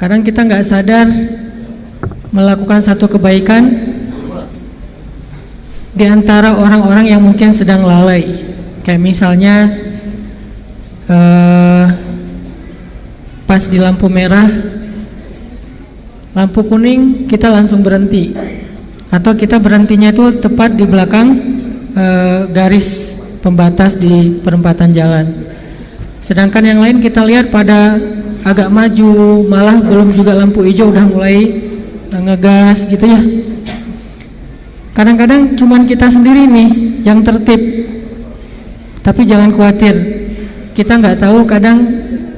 Kadang kita nggak sadar melakukan satu kebaikan di antara orang-orang yang mungkin sedang lalai. Kayak misalnya pas di lampu merah, lampu kuning kita langsung berhenti, atau kita berhentinya itu tepat di belakang garis pembatas di perempatan jalan. Sedangkan yang lain kita lihat pada agak maju, malah belum juga lampu hijau udah mulai ngegas gitu ya. Kadang-kadang cuman kita sendiri nih yang tertib. Tapi jangan khawatir, kita nggak tahu kadang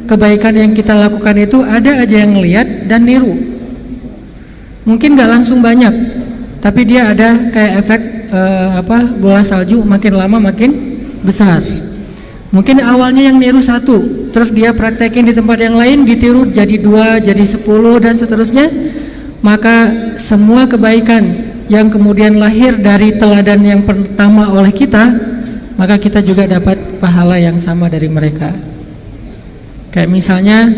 kebaikan yang kita lakukan itu ada aja yang ngelihat dan niru. Mungkin nggak langsung banyak, tapi dia ada kayak efek bola salju, makin lama makin besar. Mungkin awalnya yang niru satu, terus dia praktekin di tempat yang lain, ditiru jadi 2, jadi 10 dan seterusnya. Maka semua kebaikan yang kemudian lahir dari teladan yang pertama oleh kita, maka kita juga dapat pahala yang sama dari mereka. Kayak misalnya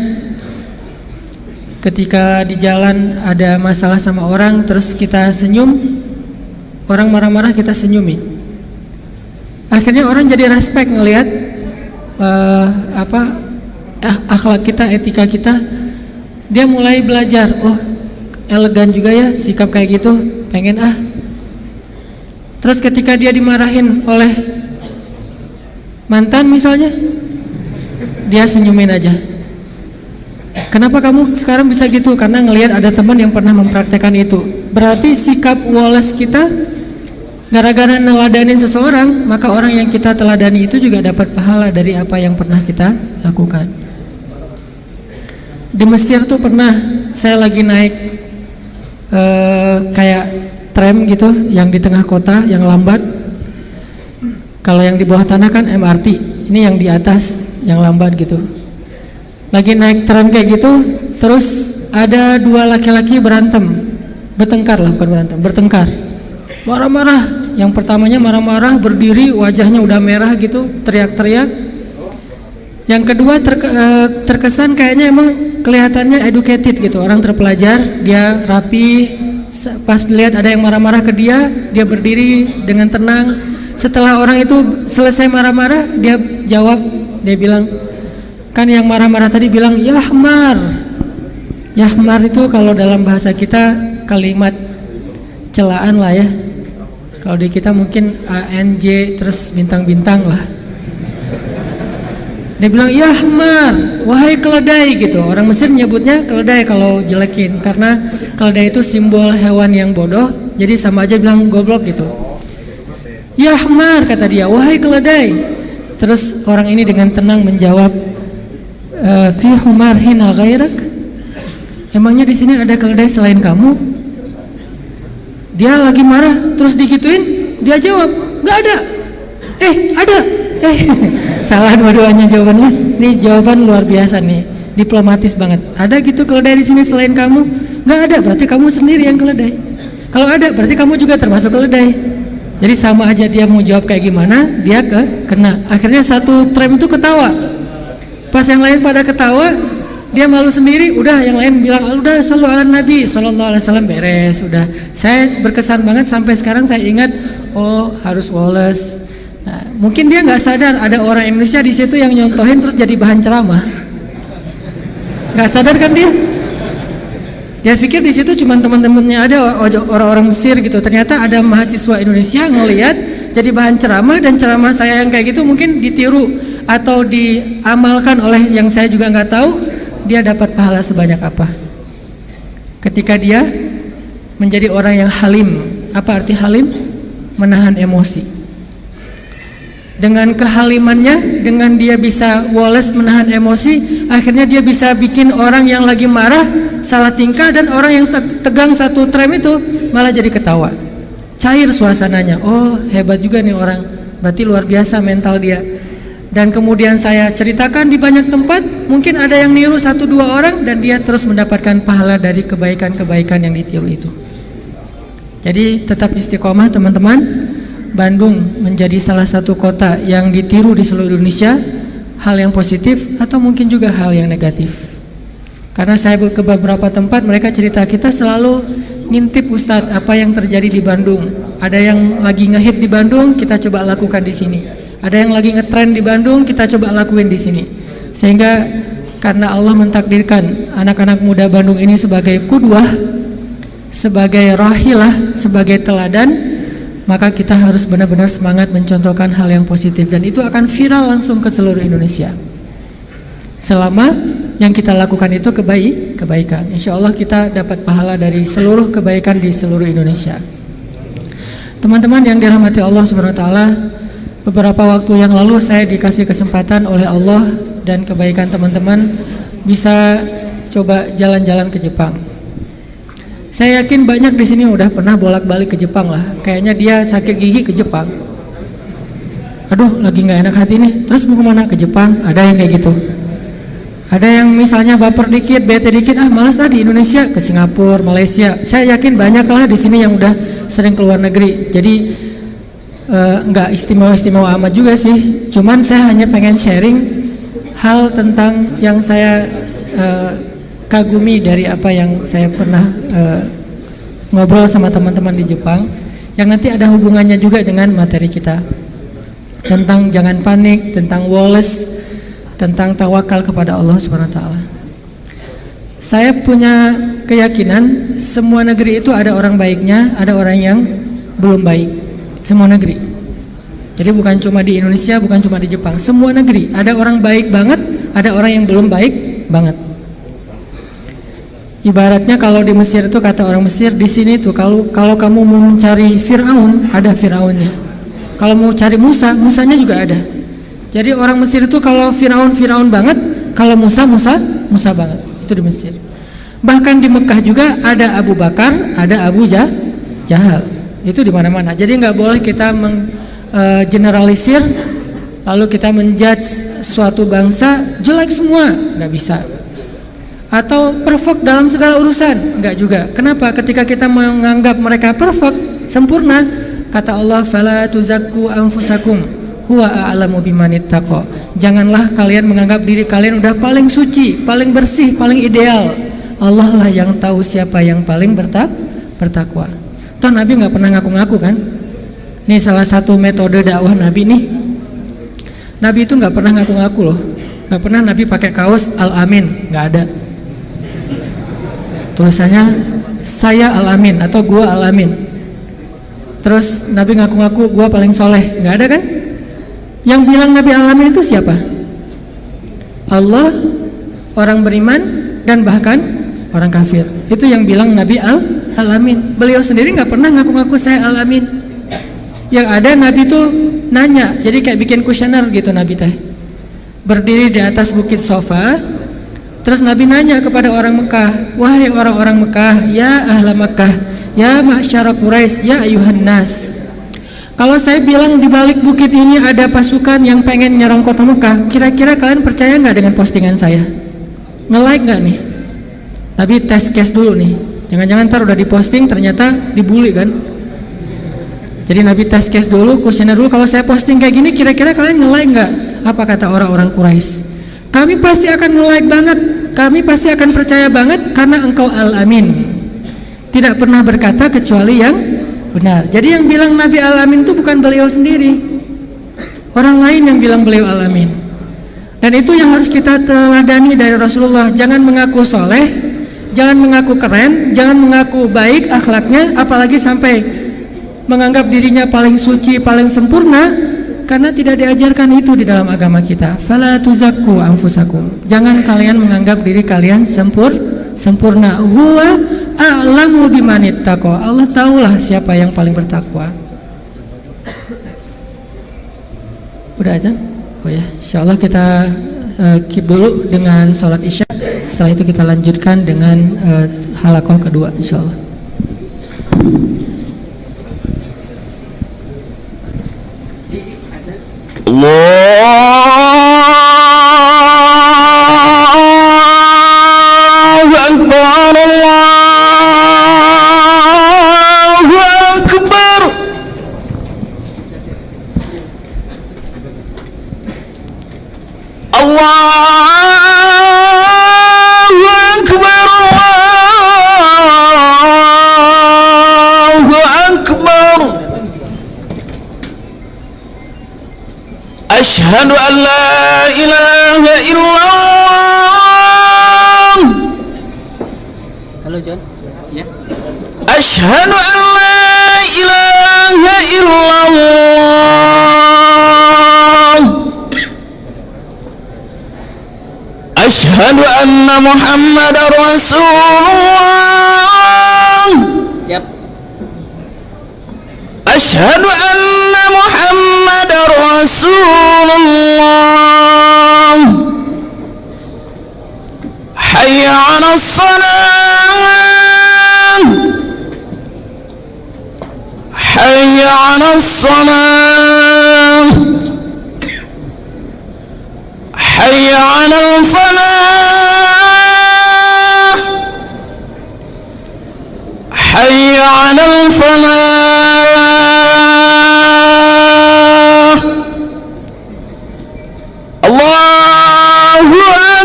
ketika di jalan ada masalah sama orang, terus kita senyum, orang marah-marah kita senyumin, akhirnya orang jadi respect ngelihat akhlak kita, etika kita. Dia mulai belajar, oh elegan juga ya sikap kayak gitu, pengen Terus ketika dia dimarahin oleh mantan misalnya, dia senyumin aja. Kenapa kamu sekarang bisa gitu? Karena ngelihat ada teman yang pernah mempraktekkan itu. Berarti sikap woles kita gara-gara neladanin seseorang, maka orang yang kita teladani itu juga dapat pahala dari apa yang pernah kita lakukan. Di Mesir tuh pernah saya lagi naik kayak tram gitu yang di tengah kota yang lambat. Kalau yang di bawah tanah kan MRT, ini yang di atas yang lambat gitu. Lagi naik tram kayak gitu, terus ada 2 laki-laki berantem, bertengkar lah, bukan berantem, bertengkar, marah-marah. Yang pertamanya marah-marah, berdiri, wajahnya udah merah gitu, teriak-teriak. Yang kedua terkesan kayaknya emang kelihatannya educated gitu, orang terpelajar, dia rapi. Pas lihat ada yang marah-marah ke dia, dia berdiri dengan tenang. Setelah orang itu selesai marah-marah, dia jawab, dia bilang, kan yang marah-marah tadi bilang yahmar. Yahmar itu kalau dalam bahasa kita kalimat celaan lah ya. Kalau di kita mungkin ANJ terus bintang-bintang lah. Dia bilang yahmar, wahai keledai gitu. Orang Mesir nyebutnya keledai kalau jelekin, karena keledai itu simbol hewan yang bodoh, jadi sama aja bilang goblok gitu. Yahmar, kata dia, wahai keledai. Terus orang ini dengan tenang menjawab, fi humar hina ghairak, emangnya di sini ada keledai selain kamu? Dia lagi marah, terus digituin, dia jawab, nggak ada. Ada. Salah dua-duanya jawabannya. Ini jawaban luar biasa nih, diplomatis banget. Ada gitu keledai di sini selain kamu? Nggak ada, berarti kamu sendiri yang keledai. Kalau ada, berarti kamu juga termasuk keledai. Jadi sama aja dia mau jawab kayak gimana, dia kena. Akhirnya satu tram itu ketawa. Pas yang lain pada ketawa, dia malu sendiri. Udah yang lain bilang, udah sallu ala Nabi sallallahu alaihi wasallam, beres. Udah. Saya berkesan banget sampai sekarang saya ingat, oh harus woles. Nah, mungkin dia nggak sadar ada orang Indonesia di situ yang nyontohin terus jadi bahan ceramah. Nggak sadar kan dia? Dia pikir di situ cuma teman-temannya ada orang-orang Mesir gitu. Ternyata ada mahasiswa Indonesia ngelihat jadi bahan ceramah, dan ceramah saya yang kayak gitu mungkin ditiru atau diamalkan oleh yang saya juga nggak tahu. Dia dapat pahala sebanyak apa? Ketika dia menjadi orang yang halim. Apa arti halim? Menahan emosi. Dengan kehalimannya, dengan dia bisa woles menahan emosi, akhirnya dia bisa bikin orang yang lagi marah salah tingkah, dan orang yang tegang satu tram itu malah jadi ketawa. Cair suasananya. Oh hebat juga nih orang, berarti luar biasa mental dia. Dan kemudian saya ceritakan di banyak tempat, mungkin ada yang niru 1-2 orang, dan dia terus mendapatkan pahala dari kebaikan-kebaikan yang ditiru itu. Jadi tetap istiqomah teman-teman. Bandung menjadi salah satu kota yang ditiru di seluruh Indonesia, hal yang positif atau mungkin juga hal yang negatif. Karena saya ke beberapa tempat, mereka cerita kita selalu ngintip Ustadz apa yang terjadi di Bandung. Ada yang lagi ngehit di Bandung, kita coba lakukan di sini. Ada yang lagi ngetren di Bandung, kita coba lakuin di sini. Sehingga karena Allah mentakdirkan anak-anak muda Bandung ini sebagai kudwah, sebagai rahilah, sebagai teladan, maka kita harus benar-benar semangat mencontohkan hal yang positif, dan itu akan viral langsung ke seluruh Indonesia. Selama yang kita lakukan itu kebaikan, insya Allah kita dapat pahala dari seluruh kebaikan di seluruh Indonesia. Teman-teman yang dirahmati Allah Subhanahu Wa Taala, beberapa waktu yang lalu saya dikasih kesempatan oleh Allah dan kebaikan teman-teman bisa coba jalan-jalan ke Jepang. Saya yakin banyak di sini udah pernah bolak-balik ke Jepang lah. Kayaknya dia sakit gigi ke Jepang. Aduh, lagi nggak enak hati nih. Terus mau kemana? Ke Jepang? Ada yang kayak gitu. Ada yang misalnya baper dikit, bete dikit, malas di Indonesia, ke Singapura, Malaysia. Saya yakin banyak lah di sini yang udah sering keluar negeri. Jadi nggak istimewa-istimewa amat juga sih. Cuman saya hanya pengen sharing hal tentang yang saya kagumi dari apa yang saya pernah ngobrol sama teman-teman di Jepang, yang nanti ada hubungannya juga dengan materi kita tentang jangan panik, tentang Wallace, tentang tawakal kepada Allah Subhanahu Wa Taala. Saya punya keyakinan semua negeri itu ada orang baiknya, ada orang yang belum baik. Semua negeri. Jadi bukan cuma di Indonesia, bukan cuma di Jepang. Semua negeri ada orang baik banget, ada orang yang belum baik banget. Ibaratnya kalau di Mesir itu kata orang Mesir, di sini tuh kalau kamu mau mencari Firaun, ada Firaunnya. Kalau mau cari Musa, Musanya juga ada. Jadi orang Mesir itu kalau Firaun banget, kalau Musa banget. Itu di Mesir. Bahkan di Mekah juga ada Abu Bakar, ada Abu Jahal. Itu di mana-mana. Jadi nggak boleh kita generalisir, lalu kita menjudge suatu bangsa jelek semua, nggak bisa. Atau perfect dalam segala urusan, nggak juga. Kenapa? Ketika kita menganggap mereka perfect, sempurna, kata Allah, fala tuzakku anfusakum huwa a'lamu bimanittaqo. Janganlah kalian menganggap diri kalian udah paling suci, paling bersih, paling ideal. Allah lah yang tahu siapa yang paling bertakwa. Toh Nabi nggak pernah ngaku-ngaku kan? Ini salah satu metode dakwah Nabi nih. Nabi itu nggak pernah ngaku-ngaku loh. Nggak pernah Nabi pakai kaos Al-Amin, nggak ada. Tulisannya saya Al-Amin atau gua Al-Amin. Terus Nabi ngaku-ngaku gua paling soleh, nggak ada kan? Yang bilang Nabi Al-Amin itu siapa? Allah, orang beriman, dan bahkan orang kafir. Itu yang bilang Nabi Al-Amin. Beliau sendiri nggak pernah ngaku-ngaku saya Al-Amin. Yang ada Nabi tuh nanya, jadi kayak bikin kuesioner gitu Nabi teh. Berdiri di atas bukit Sofa, terus Nabi nanya kepada orang Mekah, wahai orang-orang Mekah, ya ahla Mekah, ya ma'syara Quraisy, ya ayuhan nas. Kalau saya bilang di balik bukit ini ada pasukan yang pengen nyerang kota Mekah, kira-kira kalian percaya nggak dengan postingan saya? Nge-like nggak nih? Nabi tes case dulu nih. Jangan-jangan ntar udah diposting ternyata dibully kan? Jadi Nabi tes case dulu, kuesioner dulu. Kalau saya posting kayak gini, kira-kira kalian nge-like nggak? Apa kata orang-orang Quraisy? Kami pasti akan nge-like banget. Kami pasti akan percaya banget karena engkau Al-Amin. Tidak pernah berkata kecuali yang benar. Jadi yang bilang Nabi Al-Amin itu bukan beliau sendiri, orang lain yang bilang beliau Al-Amin. Dan itu yang harus kita teladani dari Rasulullah. Jangan mengaku soleh, jangan mengaku keren, jangan mengaku baik akhlaknya, apalagi sampai menganggap dirinya paling suci, paling sempurna, karena tidak diajarkan itu di dalam agama kita. Fala tuzakku anfusakum. Jangan kalian menganggap diri kalian sempurna. Huwa a'lamu bimanittaqo. Allah tahulah siapa yang paling bertakwa. Udah aja? Oh ya, insyaallah kita keep dulu dengan sholat isya. Setelah itu kita lanjutkan dengan halaqah kedua insyaallah. Allahu Akbar, Allahu Akbar. Allahu Akbar. أشهد أن لا إله إلا الله. Halo John. Ya. أشهد أن لا إله إلا الله. أشهد أن محمد رسول الله. Siap. أشهد أن محمد رسول الله. حي على الصلاة. حي على الصلاة. حي على الفلاح. حي على الفلاح. الله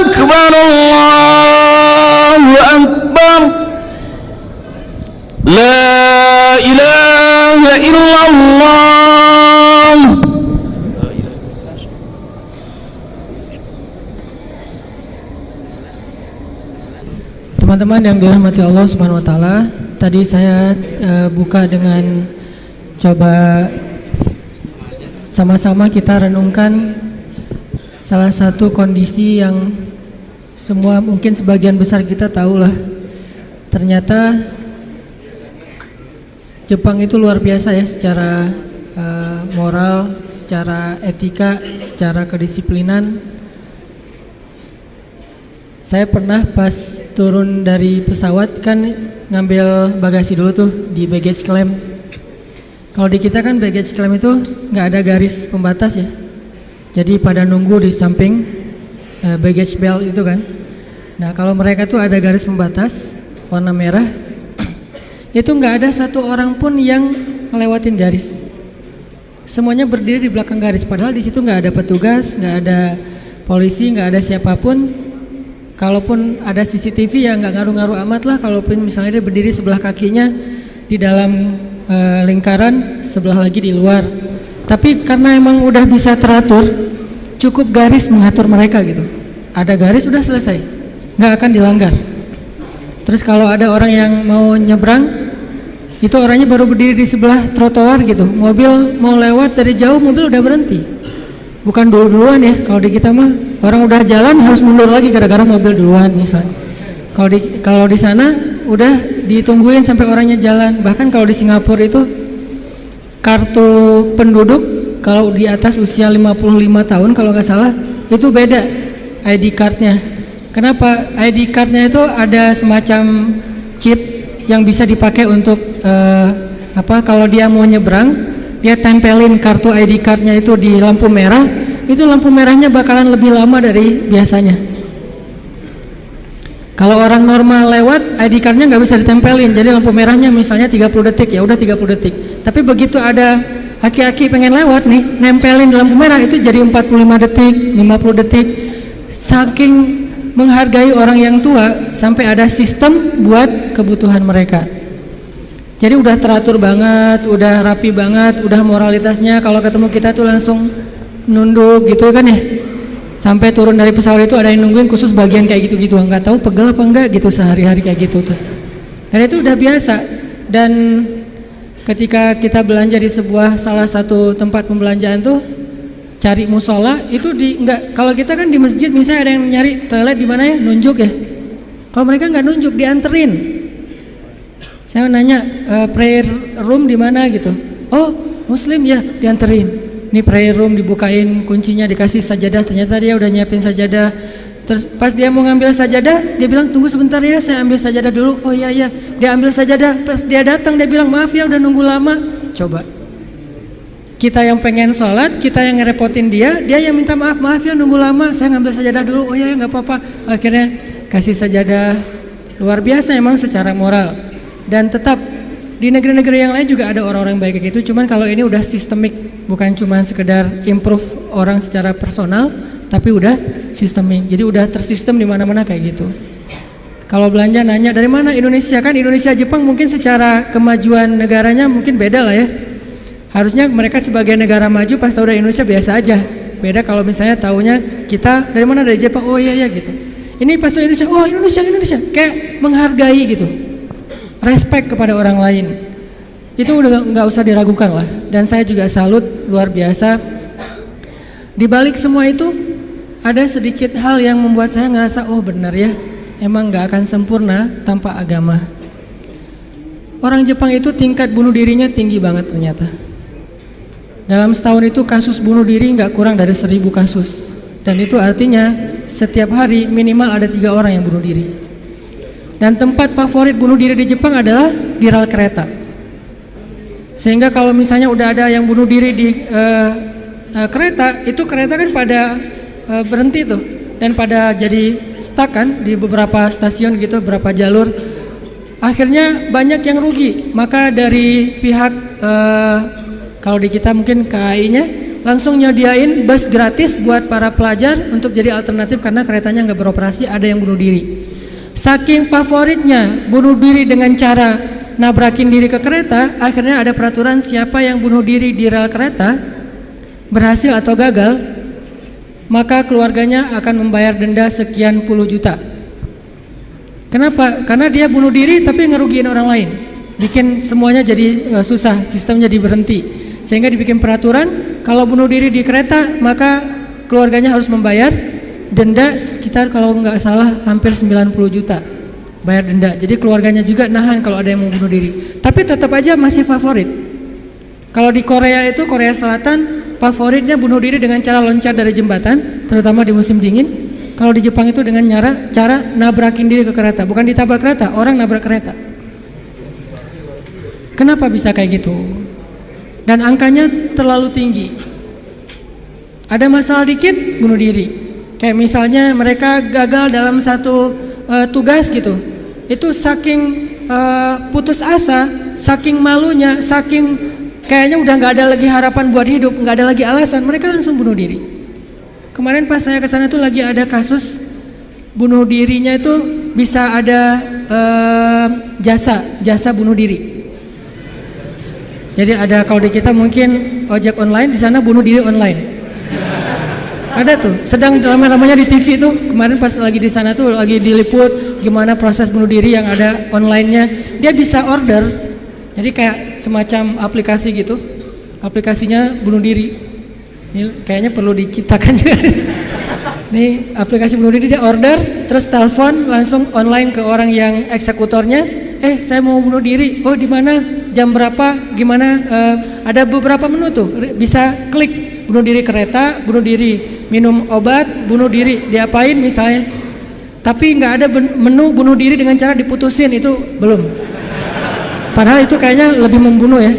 أكبر الله أكبر. لا إله إلا الله. Teman-teman yang dirahmati Allah Subhanahu wa taala, tadi saya buka dengan coba sama-sama kita renungkan salah satu kondisi yang semua mungkin sebagian besar kita tahulah. Ternyata Jepang itu luar biasa ya secara moral, secara etika, secara kedisiplinan. Saya pernah pas turun dari pesawat kan ngambil bagasi dulu tuh di baggage claim. Kalau di kita kan baggage claim itu nggak ada garis pembatas ya. Jadi pada nunggu di samping baggage belt itu kan. Nah kalau mereka tuh ada garis pembatas warna merah, itu nggak ada satu orang pun yang ngelewatin garis. Semuanya berdiri di belakang garis. Padahal di situ nggak ada petugas, nggak ada polisi, nggak ada siapapun. Kalaupun ada CCTV ya nggak ngaruh-ngaruh amat lah. Kalaupun misalnya dia berdiri sebelah kakinya di dalam lingkaran, sebelah lagi di luar. Tapi karena emang udah bisa teratur, cukup garis mengatur mereka gitu. Ada garis udah selesai, nggak akan dilanggar. Terus kalau ada orang yang mau nyebrang, itu orangnya baru berdiri di sebelah trotoar gitu. Mobil mau lewat dari jauh, mobil udah berhenti. Bukan duluan ya. Kalau di kita mah orang udah jalan harus mundur lagi gara-gara mobil duluan misalnya. Kalau di sana udah ditungguin sampai orangnya jalan. Bahkan kalau di Singapura itu kartu penduduk kalau di atas usia 55 tahun kalau nggak salah itu beda ID cardnya. Kenapa? ID cardnya itu ada semacam chip yang bisa dipakai untuk kalau dia mau nyebrang, dia tempelin kartu ID cardnya itu di lampu merah, itu lampu merahnya bakalan lebih lama dari biasanya. Kalau orang normal lewat, ID cardnya nggak bisa ditempelin, jadi lampu merahnya misalnya 30 detik, ya udah 30 detik. Tapi begitu ada aki-aki pengen lewat nih, nempelin di lampu merah itu jadi 45 detik, 50 detik. Saking menghargai orang yang tua, sampai ada sistem buat kebutuhan mereka. Jadi udah teratur banget, udah rapi banget, udah moralitasnya kalau ketemu kita tuh langsung nunduk gitu kan ya. Sampai turun dari pesawat itu ada yang nungguin khusus bagian kayak gitu-gitu. Nggak tahu pegel apa enggak gitu sehari-hari kayak gitu tuh. Dan itu udah biasa. Dan ketika kita belanja di salah satu tempat pembelanjaan tuh cari musola itu kalau kita kan di masjid misalnya ada yang nyari toilet di mana ya, nunjuk ya. Kalau mereka nggak nunjuk, dianterin. Saya nanya prayer room di mana gitu. Oh, Muslim ya, dianterin. Ini prayer room dibukain kuncinya, dikasih sajadah. Ternyata dia udah nyiapin sajadah. Terus pas dia mau ngambil sajadah, dia bilang tunggu sebentar ya, saya ambil sajadah dulu. Oh iya, dia ambil sajadah. Pas dia datang dia bilang maaf ya udah nunggu lama. Coba. Kita yang pengen sholat, kita yang ngerepotin dia yang minta maaf ya nunggu lama, saya ngambil sajadah dulu. Oh iya nggak apa-apa. Akhirnya kasih sajadah. Luar biasa emang secara moral. Dan tetap di negeri-negeri yang lain juga ada orang-orang baik kayak gitu. Cuman kalau ini udah sistemik, bukan cuma sekedar improve orang secara personal, tapi udah sistemik. Jadi udah tersistem di mana-mana kayak gitu. Kalau belanja nanya dari mana Indonesia, kan Indonesia Jepang mungkin secara kemajuan negaranya mungkin beda lah ya. Harusnya mereka sebagai negara maju pas tahu dari Indonesia biasa aja. Beda kalau misalnya taunya kita dari mana, dari Jepang, oh iya gitu. Ini pastor Indonesia, oh Indonesia, kayak menghargai gitu, respect kepada orang lain. Itu udah nggak usah diragukan lah. Dan saya juga salut luar biasa. Di balik semua itu ada sedikit hal yang membuat saya ngerasa, oh benar ya, emang nggak akan sempurna tanpa agama. Orang Jepang itu tingkat bunuh dirinya tinggi banget ternyata. Dalam setahun itu kasus bunuh diri nggak kurang dari 1000 kasus. Dan itu artinya setiap hari minimal ada 3 orang yang bunuh diri. Dan tempat favorit bunuh diri di Jepang adalah di rel kereta. Sehingga kalau misalnya udah ada yang bunuh diri di kereta, itu kereta kan pada berhenti tuh. Dan pada jadi stuck kan di beberapa stasiun gitu, beberapa jalur. Akhirnya banyak yang rugi. Maka dari pihak kalau di kita mungkin KAI-nya langsung nyediain bus gratis buat para pelajar untuk jadi alternatif karena keretanya nggak beroperasi, ada yang bunuh diri. Saking favoritnya bunuh diri dengan cara nabrakin diri ke kereta, akhirnya ada peraturan siapa yang bunuh diri di rel kereta berhasil atau gagal, maka keluarganya akan membayar denda sekian puluh juta. Kenapa? Karena dia bunuh diri tapi ngerugiin orang lain, bikin semuanya jadi susah, sistem jadi berhenti. Sehingga dibikin peraturan kalau bunuh diri di kereta maka keluarganya harus membayar denda sekitar kalau nggak salah hampir 90 juta bayar denda. Jadi keluarganya juga nahan kalau ada yang mau bunuh diri. Tapi tetap aja masih favorit. Kalau di Korea itu, Korea Selatan, favoritnya bunuh diri dengan cara loncat dari jembatan, terutama di musim dingin. Kalau di Jepang itu dengan cara nabrakin diri ke kereta, bukan ditabrak kereta, orang nabrak kereta. Kenapa bisa kayak gitu? Dan angkanya terlalu tinggi. Ada masalah dikit bunuh diri. Kayak misalnya mereka gagal dalam satu tugas gitu. Itu saking putus asa, saking malunya, saking kayaknya udah nggak ada lagi harapan buat hidup, nggak ada lagi alasan, mereka langsung bunuh diri. Kemarin pas saya kesana tuh lagi ada kasus bunuh dirinya itu bisa ada jasa bunuh diri. Jadi ada, kalau di kita mungkin ojek online, di sana bunuh diri online. Ada tuh, sedang ramai-ramainya di TV tuh. Kemarin pas lagi di sana tuh lagi diliput gimana proses bunuh diri yang ada online-nya. Dia bisa order. Jadi kayak semacam aplikasi gitu. Aplikasinya bunuh diri. Ini kayaknya perlu diciptakan juga. Nih aplikasi bunuh diri, dia order, terus telepon langsung online ke orang yang eksekutornya. Saya mau bunuh diri. Oh di mana? Jam berapa? Gimana? Ada beberapa menu tuh. Bisa klik bunuh diri kereta, bunuh diri minum obat, bunuh diri diapain misalnya. Tapi nggak ada menu bunuh diri dengan cara diputusin, itu belum. Padahal itu kayaknya lebih membunuh ya.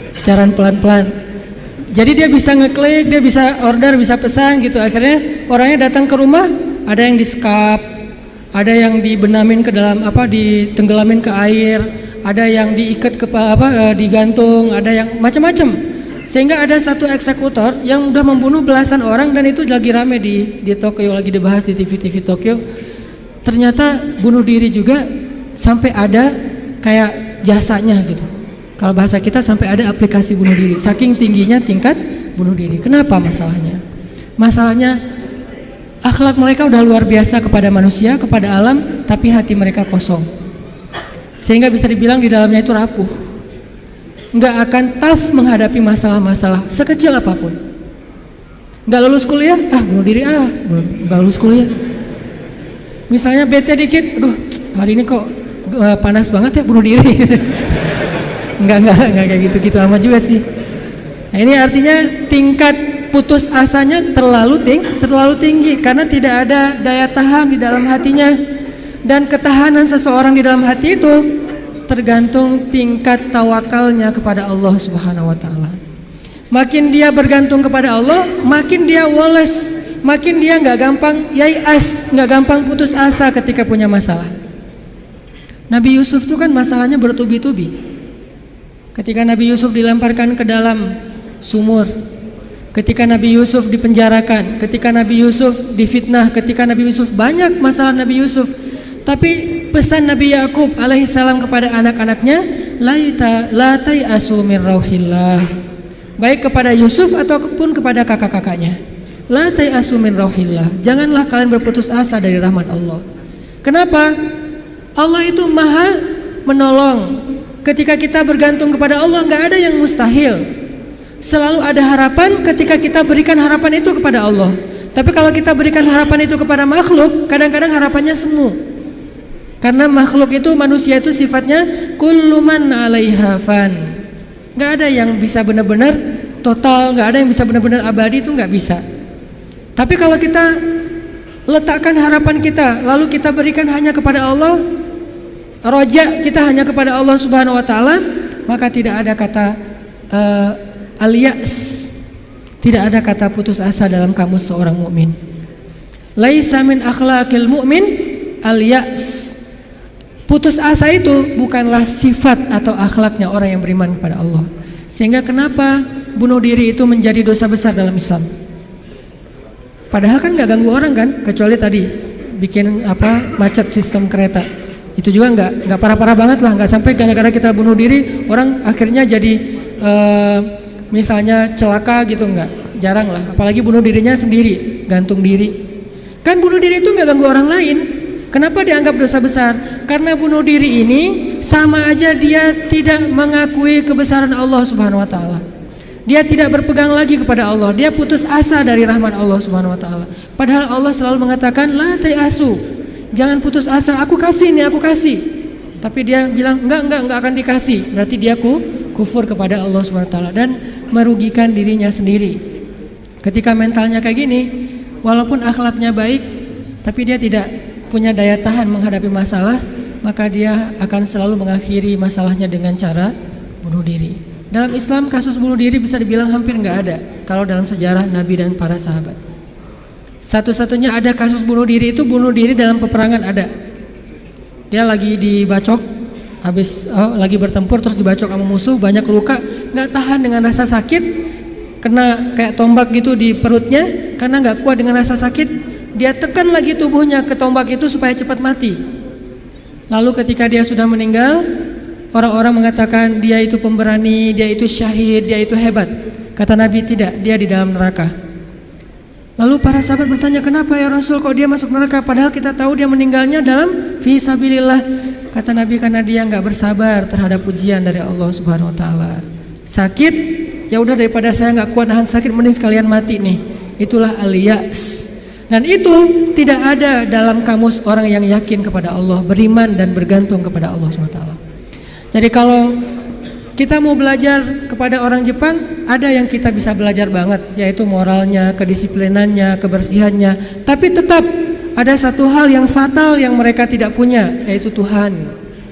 Secara pelan-pelan. Jadi dia bisa ngeklik, dia bisa order, bisa pesan gitu. Akhirnya orangnya datang ke rumah, ada yang di-skap, ada yang dibenamin ke dalam ditenggelamin ke air, ada yang diikat ke digantung, ada yang macam-macam. Sehingga ada satu eksekutor yang udah membunuh belasan orang, dan itu lagi rame di Tokyo, lagi dibahas di TV Tokyo. Ternyata bunuh diri juga sampai ada kayak jasanya gitu. Kalau bahasa kita sampai ada aplikasi bunuh diri. Saking tingginya tingkat bunuh diri. Kenapa masalahnya? Masalahnya akhlak mereka udah luar biasa kepada manusia, kepada alam, tapi hati mereka kosong. Sehingga bisa dibilang di dalamnya itu rapuh. Nggak akan tough menghadapi masalah-masalah sekecil apapun. Nggak lulus kuliah, bunuh diri, nggak lulus kuliah. Misalnya bete dikit, hari ini kok panas banget ya, bunuh diri. Enggak kayak gitu amat juga sih. Nah, ini artinya tingkat putus asanya terlalu tinggi karena tidak ada daya tahan di dalam hatinya. Dan ketahanan seseorang di dalam hati itu tergantung tingkat tawakalnya kepada Allah Subhanahu wa taala. Makin dia bergantung kepada Allah, makin dia woles, makin dia nggak gampang yai'as, nggak gampang putus asa ketika punya masalah. Nabi Yusuf tuh kan masalahnya bertubi-tubi. Ketika Nabi Yusuf dilemparkan ke dalam sumur, ketika Nabi Yusuf dipenjarakan, ketika Nabi Yusuf difitnah, ketika Nabi Yusuf, banyak masalah Nabi Yusuf. Tapi pesan Nabi Yakub alaihissalam kepada anak-anaknya, la tai'asu min rauhillah, baik kepada Yusuf ataupun kepada kakak-kakaknya. La tayasu min rauhillah, janganlah kalian berputus asa dari rahmat Allah. Kenapa? Allah itu maha menolong. Ketika kita bergantung kepada Allah, nggak ada yang mustahil. Selalu ada harapan ketika kita berikan harapan itu kepada Allah. Tapi kalau kita berikan harapan itu kepada makhluk, kadang-kadang harapannya semu. Karena makhluk itu, manusia itu sifatnya kullu man 'alaiha fan. Nggak ada yang bisa benar-benar total, nggak ada yang bisa benar-benar abadi, itu nggak bisa. Tapi kalau kita letakkan harapan kita, lalu kita berikan hanya kepada Allah, roja kita hanya kepada Allah Subhanahu wa taala, maka tidak ada kata al-ya's, tidak ada kata putus asa dalam kamus seorang mukmin. Laisa min akhlaqil mu'min al-ya's. Putus asa itu bukanlah sifat atau akhlaknya orang yang beriman kepada Allah. Sehingga kenapa bunuh diri itu menjadi dosa besar dalam Islam? Padahal kan nggak ganggu orang kan, kecuali tadi bikin macet sistem kereta. Itu juga nggak parah-parah banget lah, nggak sampai gara-gara kita bunuh diri orang akhirnya jadi misalnya celaka gitu, nggak, jarang lah. Apalagi bunuh dirinya sendiri, gantung diri. Kan bunuh diri itu nggak ganggu orang lain. Kenapa dianggap dosa besar? Karena bunuh diri ini sama aja dia tidak mengakui kebesaran Allah Subhanahu wa taala. Dia tidak berpegang lagi kepada Allah. Dia putus asa dari rahmat Allah Subhanahu wa taala. Padahal Allah selalu mengatakan la tayasu. Jangan putus asa, aku kasih nih, aku kasih. Tapi dia bilang enggak akan dikasih. Berarti dia kufur kepada Allah Subhanahu wa taala dan merugikan dirinya sendiri. Ketika mentalnya kayak gini, walaupun akhlaknya baik, tapi dia tidak punya daya tahan menghadapi masalah, maka dia akan selalu mengakhiri masalahnya dengan cara bunuh diri. Dalam Islam kasus bunuh diri bisa dibilang hampir nggak ada kalau dalam sejarah Nabi dan para sahabat. Satu-satunya ada kasus bunuh diri itu bunuh diri dalam peperangan ada. Dia lagi dibacok, lagi bertempur terus dibacok sama musuh, banyak luka, nggak tahan dengan rasa sakit, kena kayak tombak gitu di perutnya, karena nggak kuat dengan rasa sakit. Dia tekan lagi tubuhnya ke tombak itu supaya cepat mati. Lalu ketika dia sudah meninggal, orang-orang mengatakan dia itu pemberani, dia itu syahid, dia itu hebat. Kata Nabi tidak, dia di dalam neraka. Lalu para sahabat bertanya, kenapa ya Rasul kok dia masuk neraka? Padahal kita tahu dia meninggalnya dalam fi sabilillah. Kata Nabi karena dia nggak bersabar terhadap ujian dari Allah Subhanahu wa taala. Sakit, ya udah daripada saya nggak kuat nahan sakit, mending sekalian mati nih. Itulah al-ya's. Dan itu tidak ada dalam kamus orang yang yakin kepada Allah, beriman dan bergantung kepada Allah SWT. Jadi kalau kita mau belajar kepada orang Jepang, ada yang kita bisa belajar banget, yaitu moralnya, kedisiplinannya, kebersihannya. Tapi tetap ada satu hal yang fatal yang mereka tidak punya, yaitu Tuhan.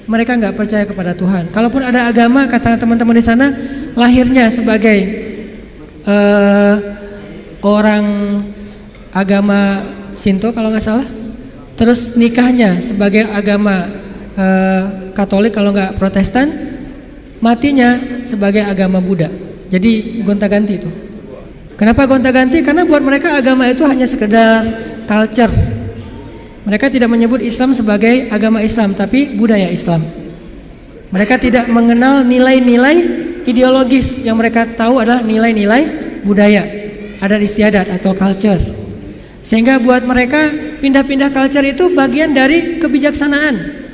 Mereka nggak percaya kepada Tuhan. Kalaupun ada agama, kata teman-teman di sana, lahirnya sebagai orang agama Shinto kalau nggak salah, terus nikahnya sebagai agama Katolik kalau nggak Protestan, matinya sebagai agama Buddha. Jadi gonta-ganti itu. Kenapa gonta-ganti? Karena buat mereka agama itu hanya sekedar culture. Mereka tidak menyebut Islam sebagai agama Islam, tapi budaya Islam. Mereka tidak mengenal nilai-nilai ideologis, yang mereka tahu adalah nilai-nilai budaya, adat istiadat atau culture. Sehingga buat mereka pindah-pindah culture itu bagian dari kebijaksanaan.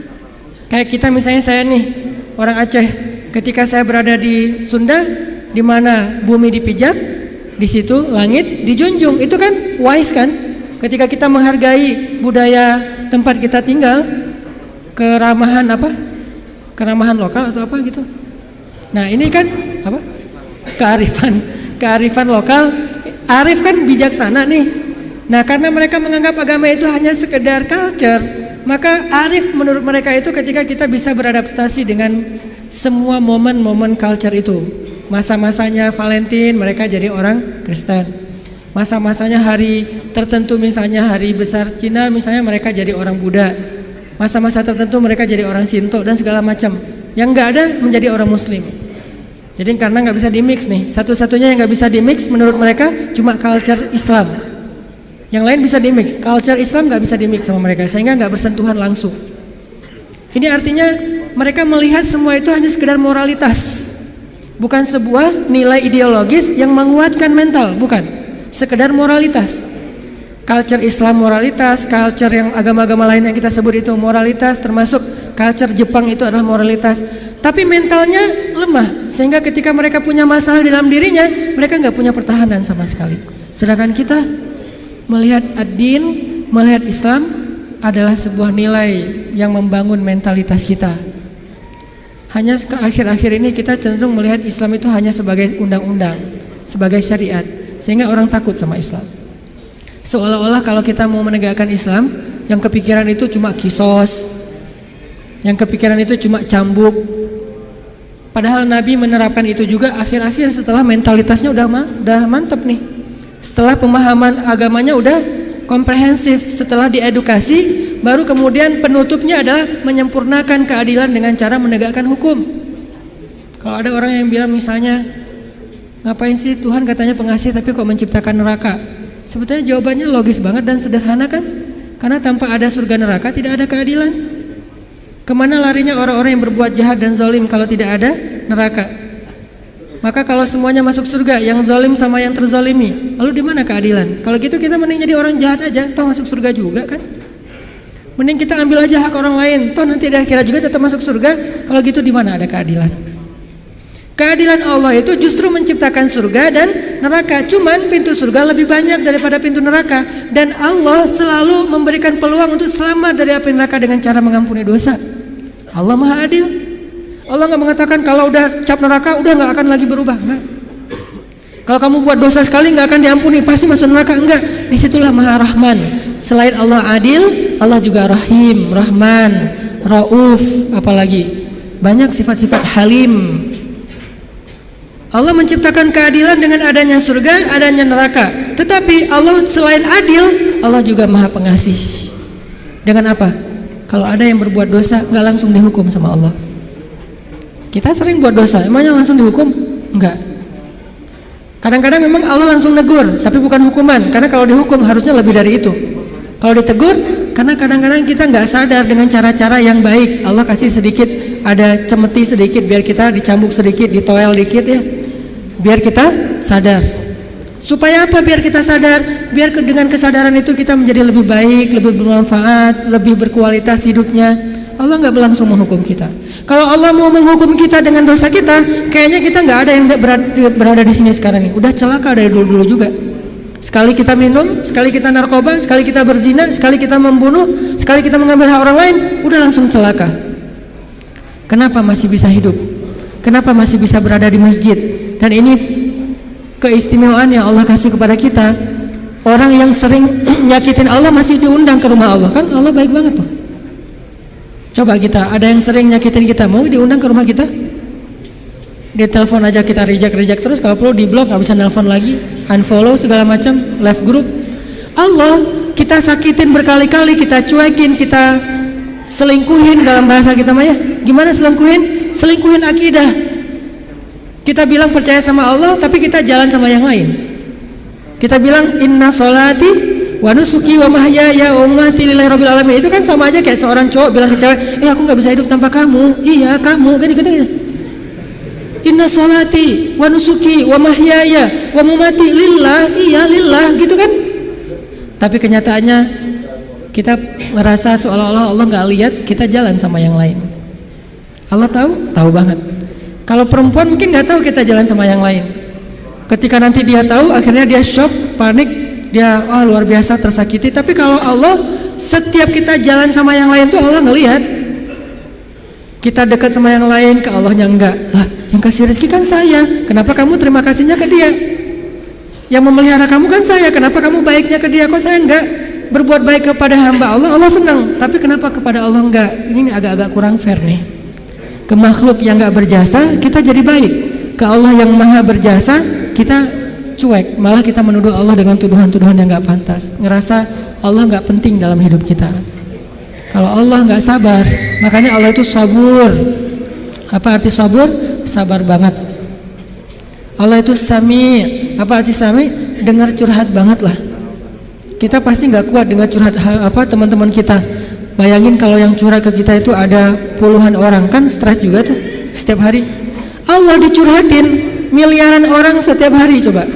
Kayak kita misalnya, saya nih orang Aceh, ketika saya berada di Sunda, di mana bumi dipijak, di situ langit dijunjung. Itu kan wise kan? Ketika kita menghargai budaya tempat kita tinggal, keramahan keramahan lokal atau apa gitu. Nah ini kan apa? Kearifan lokal. Arif kan bijaksana nih. Nah karena mereka menganggap agama itu hanya sekedar culture, maka arif menurut mereka itu ketika kita bisa beradaptasi dengan semua momen-momen culture itu. Masa-masanya Valentine mereka jadi orang Kristen. Masa-masanya hari tertentu misalnya hari besar Cina misalnya mereka jadi orang Buddha. Masa-masa tertentu mereka jadi orang Shinto dan segala macam. Yang nggak ada menjadi orang Muslim. Jadi karena nggak bisa dimix nih, satu-satunya yang nggak bisa dimix menurut mereka cuma culture Islam. Yang lain bisa dimix, culture Islam nggak bisa dimix sama mereka, sehingga nggak bersentuhan langsung. Ini artinya mereka melihat semua itu hanya sekedar moralitas. Bukan sebuah nilai ideologis yang menguatkan mental, bukan. Sekedar moralitas. Culture Islam moralitas, culture yang agama-agama lain yang kita sebut itu moralitas, termasuk culture Jepang itu adalah moralitas. Tapi mentalnya lemah, sehingga ketika mereka punya masalah di dalam dirinya, mereka nggak punya pertahanan sama sekali. Sedangkan kita melihat ad-din, melihat Islam adalah sebuah nilai yang membangun mentalitas kita. Hanya ke akhir-akhir ini kita cenderung melihat Islam itu hanya sebagai undang-undang, sebagai syariat, sehingga orang takut sama Islam. Seolah-olah kalau kita mau menegakkan Islam, yang kepikiran itu cuma kisos, yang kepikiran itu cuma cambuk. Padahal Nabi menerapkan itu juga akhir-akhir setelah mentalitasnya udah mantep nih. Setelah pemahaman agamanya udah komprehensif, setelah diedukasi, baru kemudian penutupnya adalah menyempurnakan keadilan dengan cara menegakkan hukum. Kalau ada orang yang bilang misalnya, ngapain sih Tuhan katanya pengasih tapi kok menciptakan neraka? Sebetulnya jawabannya logis banget dan sederhana kan? Karena tanpa ada surga neraka tidak ada keadilan. Kemana larinya orang-orang yang berbuat jahat dan zalim kalau tidak ada neraka? Maka kalau semuanya masuk surga, yang zalim sama yang terzalimi, lalu di mana keadilan? Kalau gitu kita mending jadi orang jahat aja, toh masuk surga juga kan? Mending kita ambil aja hak orang lain, toh nanti di akhirat juga tetap masuk surga. Kalau gitu di mana ada keadilan? Keadilan Allah itu justru menciptakan surga dan neraka. Cuman pintu surga lebih banyak daripada pintu neraka. Dan Allah selalu memberikan peluang untuk selamat dari api neraka dengan cara mengampuni dosa. Allah Maha Adil. Allah gak mengatakan kalau udah cap neraka udah gak akan lagi berubah. Enggak. Kalau kamu buat dosa sekali gak akan diampuni, pasti masuk neraka. Enggak. Disitulah Maha Rahman. Selain Allah Adil, Allah juga Rahim, Rahman, Rauf, apalagi banyak sifat-sifat Halim. Allah menciptakan keadilan dengan adanya surga, adanya neraka. Tetapi Allah selain adil, Allah juga Maha Pengasih. Dengan apa? Kalau ada yang berbuat dosa, nggak langsung dihukum sama Allah. Kita sering buat dosa, emangnya langsung dihukum? Enggak. Kadang-kadang memang Allah langsung negur, tapi bukan hukuman. Karena kalau dihukum harusnya lebih dari itu. Kalau ditegur, karena kadang-kadang kita nggak sadar dengan cara-cara yang baik. Allah kasih sedikit, ada cemeti sedikit biar kita dicambuk sedikit, ditoel dikit ya, biar kita sadar. Supaya apa? Biar kita sadar, biar dengan kesadaran itu kita menjadi lebih baik, lebih bermanfaat, lebih berkualitas hidupnya. Allah nggak langsung menghukum kita. Kalau Allah mau menghukum kita dengan dosa kita, kayaknya kita nggak ada yang berada di sini sekarang ini. Udah celaka dari dulu-dulu juga. Sekali kita minum, sekali kita narkoba, sekali kita berzina, sekali kita membunuh, sekali kita mengambil hak orang lain, udah langsung celaka. Kenapa masih bisa hidup? Kenapa masih bisa berada di masjid? Dan ini keistimewaan yang Allah kasih kepada kita. Orang yang sering nyakitin Allah masih diundang ke rumah Allah. Kan Allah baik banget tuh. Coba kita, ada yang sering nyakitin kita, mau diundang ke rumah kita? Dia telepon aja kita reject terus, kalau perlu di blok, nggak bisa nelpon lagi, unfollow segala macam, left group. Allah kita sakitin berkali-kali, kita cuekin, kita selingkuhin dalam bahasa kita mah ya. Gimana selingkuhin? Selingkuhin akidah. Kita bilang percaya sama Allah, tapi kita jalan sama yang lain. Kita bilang inna sholati wa nusuki wa mahyaya wa mamati lillahi rabbil alamin. Itu kan sama aja kayak seorang cowok bilang ke cewek, aku nggak bisa hidup tanpa kamu. Iya kamu kan gitu. Inna sholati wa nusuki wa mahyaya wa mamati lillah, iya lillah gitu kan. Tapi kenyataannya kita merasa seolah-olah Allah nggak lihat, kita jalan sama yang lain. Allah tahu? Tahu banget. Kalau perempuan mungkin nggak tahu kita jalan sama yang lain. Ketika nanti dia tahu, akhirnya dia shock, panik, dia luar biasa tersakiti. Tapi kalau Allah, setiap kita jalan sama yang lain tuh Allah ngelihat. Kita dekat sama yang lain, ke Allahnya enggak. Lah, yang kasih rezeki kan saya. Kenapa kamu terima kasihnya ke dia? Yang memelihara kamu kan saya. Kenapa kamu baiknya ke dia? Kok saya enggak? Berbuat baik kepada hamba Allah, Allah senang. Tapi kenapa kepada Allah enggak? Ini agak-agak kurang fair nih. Ke makhluk yang enggak berjasa, kita jadi baik. Ke Allah yang maha berjasa, kita cuek. Malah kita menuduh Allah dengan tuduhan-tuduhan yang enggak pantas. Ngerasa Allah enggak penting dalam hidup kita. Kalau Allah nggak sabar, makanya Allah itu sabur. Apa arti sabur? Sabar banget. Allah itu sami. Apa arti sami? Dengar curhat banget lah. Kita pasti nggak kuat dengar curhat teman-teman kita. Bayangin kalau yang curhat ke kita itu ada puluhan orang, kan stres juga tuh setiap hari. Allah dicurhatin miliaran orang setiap hari, coba.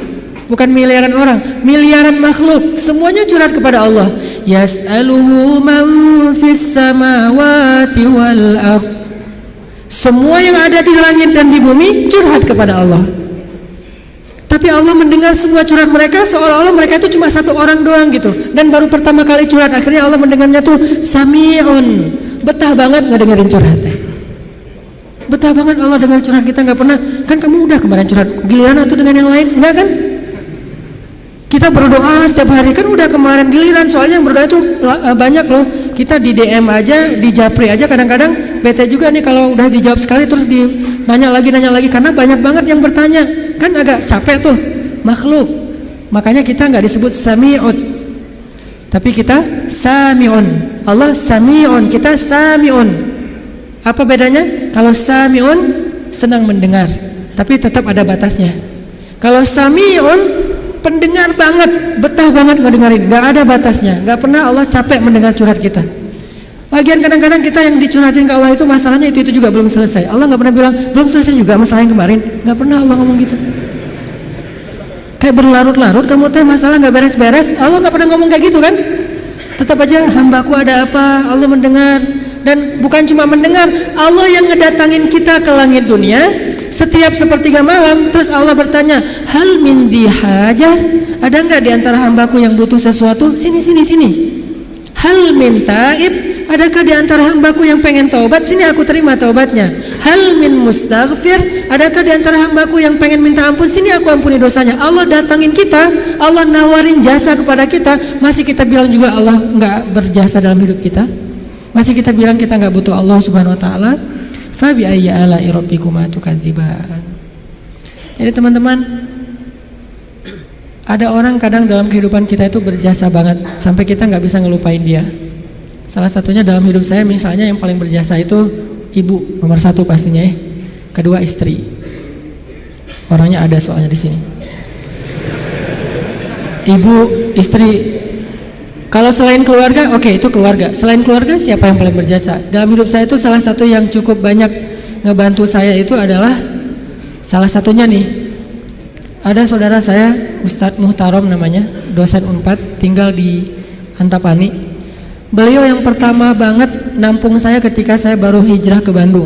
Bukan miliaran orang, miliaran makhluk, semuanya curhat kepada Allah. Yas'aluhu man fis samawati wal ardh. Semua yang ada di langit dan di bumi curhat kepada Allah. Tapi Allah mendengar semua curhat mereka seolah-olah mereka itu cuma satu orang doang gitu. Dan baru pertama kali curhat, akhirnya Allah mendengarnya tuh sami'un. Betah banget ngedengerin curhatnya. Betah banget Allah dengar curhat kita, nggak pernah. Kan kamu udah kemarin curhat, giliran atau dengan yang lain? Enggak kan? Kita berdoa setiap hari, kan udah kemarin giliran. Soalnya yang berdoa itu banyak loh. Kita di DM aja, di japri aja kadang-kadang bete juga nih kalau udah dijawab sekali terus nanya lagi karena banyak banget yang bertanya. Kan agak capek tuh makhluk. Makanya kita nggak disebut sami'un, tapi kita sami'un. Allah sami'un, kita sami'un. Apa bedanya? Kalau sami'un senang mendengar, tapi tetap ada batasnya. Kalau sami'un pendengar banget, betah banget ngedengerin, gak ada batasnya, gak pernah Allah capek mendengar curhat kita. Lagian kadang-kadang kita yang dicurhatin ke Allah itu masalahnya itu juga belum selesai. Allah gak pernah bilang belum selesai juga masalah yang kemarin, gak pernah Allah ngomong gitu. Kayak berlarut-larut kamu teh masalah gak beres-beres, Allah gak pernah ngomong kayak gitu kan. Tetap aja hambaku ada apa, Allah mendengar. Dan bukan cuma mendengar, Allah yang ngedatangin kita ke langit dunia setiap sepertiga malam. Terus Allah bertanya, hal min dihajah, ada nggak di antara hambaku yang butuh sesuatu? Sini. Hal min taib, adakah di antara hambaku yang pengen taubat? Sini aku terima taubatnya. Hal min mustaghfir, adakah di antara hambaku yang pengen minta ampun? Sini aku ampuni dosanya. Allah datangin kita, Allah nawarin jasa kepada kita, masih kita bilang juga Allah nggak berjasa dalam hidup kita. Masih kita bilang kita nggak butuh Allah Subhanahu Wa Taala. Fabi ayyi ala'i rabbikuma tukadziban. Jadi teman-teman, ada orang kadang dalam kehidupan kita itu berjasa banget sampai kita nggak bisa ngelupain dia. Salah satunya dalam hidup saya misalnya yang paling berjasa itu ibu nomor satu pastinya ya. Kedua istri. Orangnya ada soalnya di sini. Ibu, istri. Kalau selain keluarga, oke, itu keluarga. Selain keluarga, siapa yang paling berjasa? Dalam hidup saya itu salah satu yang cukup banyak ngebantu saya itu adalah salah satunya nih. Ada saudara saya, Ustadz Muhtarom namanya, dosen Unpad, tinggal di Antapani. Beliau yang pertama banget nampung saya ketika saya baru hijrah ke Bandung.